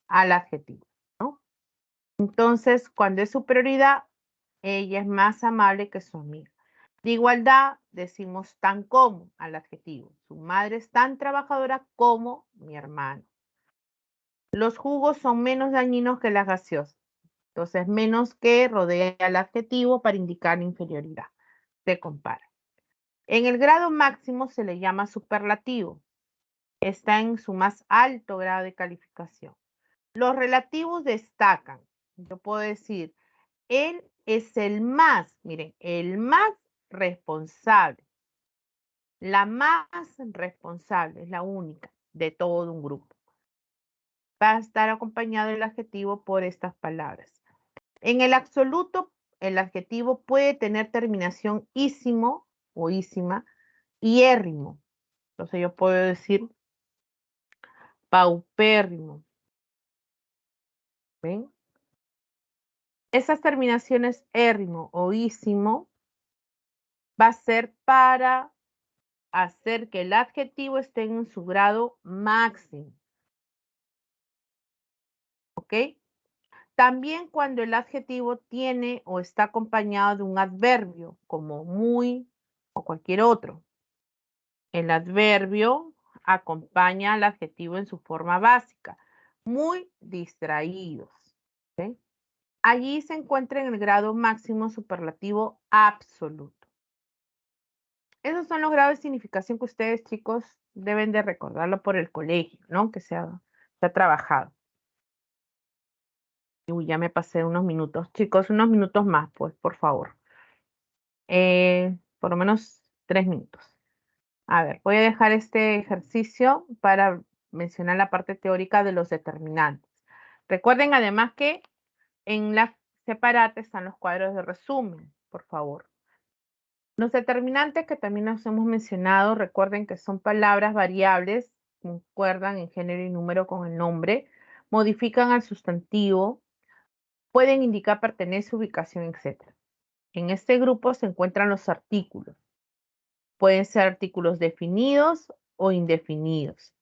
al adjetivo, ¿no? Entonces, cuando es superioridad, ella es más amable que su amiga. De igualdad, decimos tan como al adjetivo. Su madre es tan trabajadora como mi hermano. Los jugos son menos dañinos que las gaseosas. Entonces, menos que rodea el adjetivo para indicar inferioridad. Se compara. En el grado máximo se le llama superlativo. Está en su más alto grado de calificación. Los relativos destacan. Yo puedo decir, él es el más, miren, el más responsable. La más responsable, es la única de todo un grupo. Va a estar acompañado el adjetivo por estas palabras. En el absoluto, el adjetivo puede tener terminación ísimo o ísima y érrimo. Entonces yo puedo decir paupérrimo. ¿Ven? Esas terminaciones érrimo o ísimo va a ser para hacer que el adjetivo esté en su grado máximo. ¿Ok? También cuando el adjetivo tiene o está acompañado de un adverbio, como muy o cualquier otro. El adverbio acompaña al adjetivo en su forma básica. Muy distraídos. ¿Okay? Allí se encuentra en el grado máximo superlativo absoluto. Esos son los grados de significación que ustedes, chicos, deben de recordarlo por el colegio, ¿no? Que se ha trabajado. Uy, ya me pasé unos minutos. Chicos, unos minutos más, pues, por favor. Por lo menos 3 minutos. A ver, voy a dejar este ejercicio para mencionar la parte teórica de los determinantes. Recuerden además que en la separata están los cuadros de resumen, por favor. Los determinantes que también nos hemos mencionado, recuerden que son palabras variables, concuerdan en género y número con el nombre, modifican al sustantivo, pueden indicar pertenencia, ubicación, etc. En este grupo se encuentran los artículos. Pueden ser artículos definidos o indefinidos.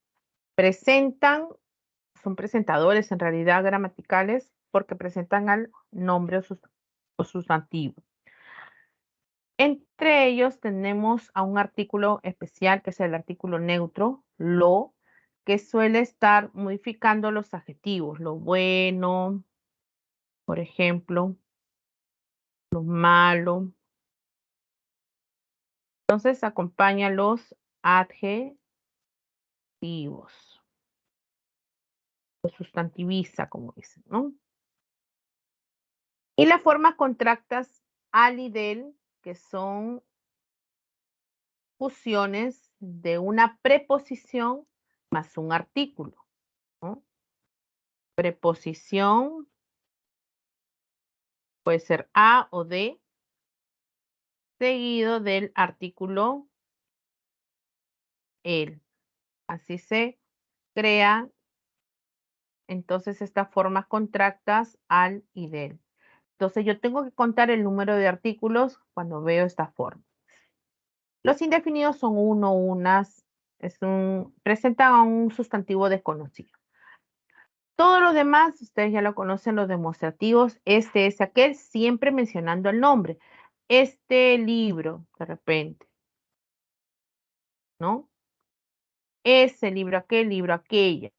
Son presentadores en realidad gramaticales porque presentan al nombre o sustantivo. Entre ellos tenemos a un artículo especial que es el artículo neutro, lo, que suele estar modificando los adjetivos, lo bueno, por ejemplo, lo malo. Entonces acompaña los adjetivos. Lo sustantiviza, como dicen, ¿no? Y las formas contractas al y del, que son fusiones de una preposición más un artículo, ¿no? Preposición puede ser a o de, seguido del artículo el. Así se crea entonces estas formas contractas al y del. Entonces yo tengo que contar el número de artículos cuando veo esta forma. Los indefinidos son uno, unas, presentan a un sustantivo desconocido. Todo lo demás, ustedes ya lo conocen, los demostrativos, este es aquel, siempre mencionando el nombre. Este libro, de repente, ¿no? Ese libro, aquella.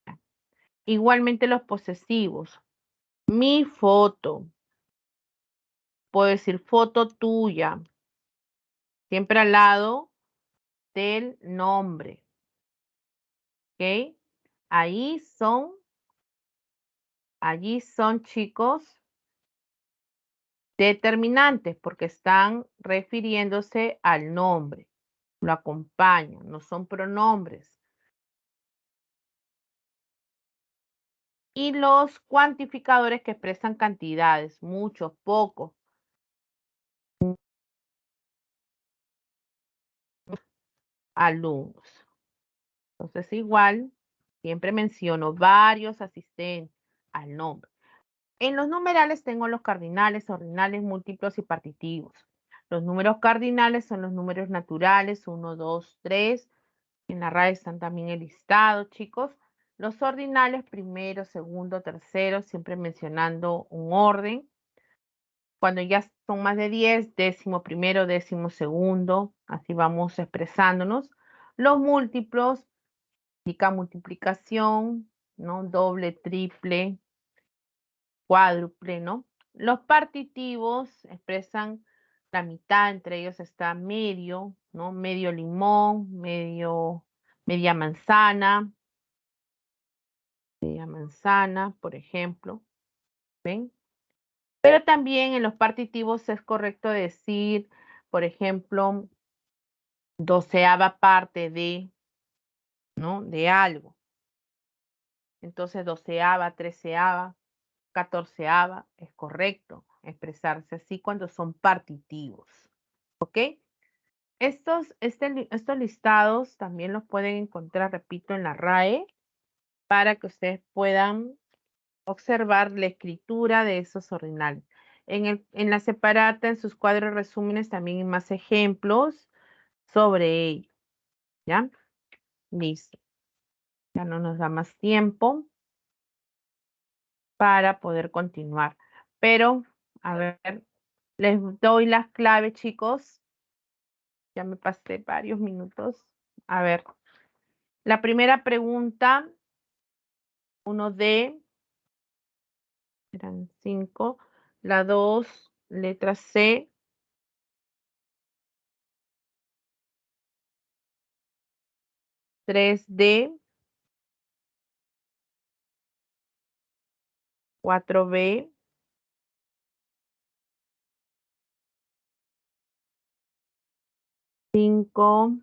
Igualmente los posesivos. Mi foto. Puedo decir foto tuya. Siempre al lado del nombre. ¿Ok? Allí son, chicos, determinantes porque están refiriéndose al nombre. Lo acompañan, no son pronombres. Y los cuantificadores que expresan cantidades, muchos, pocos. Alumnos. Entonces, igual, siempre menciono varios asistentes al nombre. En los numerales tengo los cardinales, ordinales, múltiplos y partitivos. Los números cardinales son los números naturales, 1, 2, 3. En la RAE están también enlistados, chicos. Los ordinales, primero, segundo, tercero, siempre mencionando un orden. Cuando ya son más de 10, décimo primero, décimo segundo, así vamos expresándonos. Los múltiplos indica multiplicación, ¿no? Doble, triple, cuádruple, ¿no? Los partitivos expresan la mitad, entre ellos está medio, ¿no? Medio limón, media manzana, por ejemplo, ¿ven? Pero también en los partitivos es correcto decir, por ejemplo, 12ª parte de, ¿no? De algo. Entonces, 12ª, 13ª, 14ª, es correcto expresarse así cuando son partitivos. ¿Ok? Estos listados también los pueden encontrar, repito, en la RAE para que ustedes puedan observar la escritura de esos ordinales. En la separata, en sus cuadros resúmenes, también hay más ejemplos sobre ello. ¿Ya? Listo. Ya no nos da más tiempo para poder continuar. Pero, a ver, les doy las claves, chicos. Ya me pasé varios minutos. A ver, la primera pregunta, 1D, eran 5. La 2, letra C. 3D. 4B. 5D.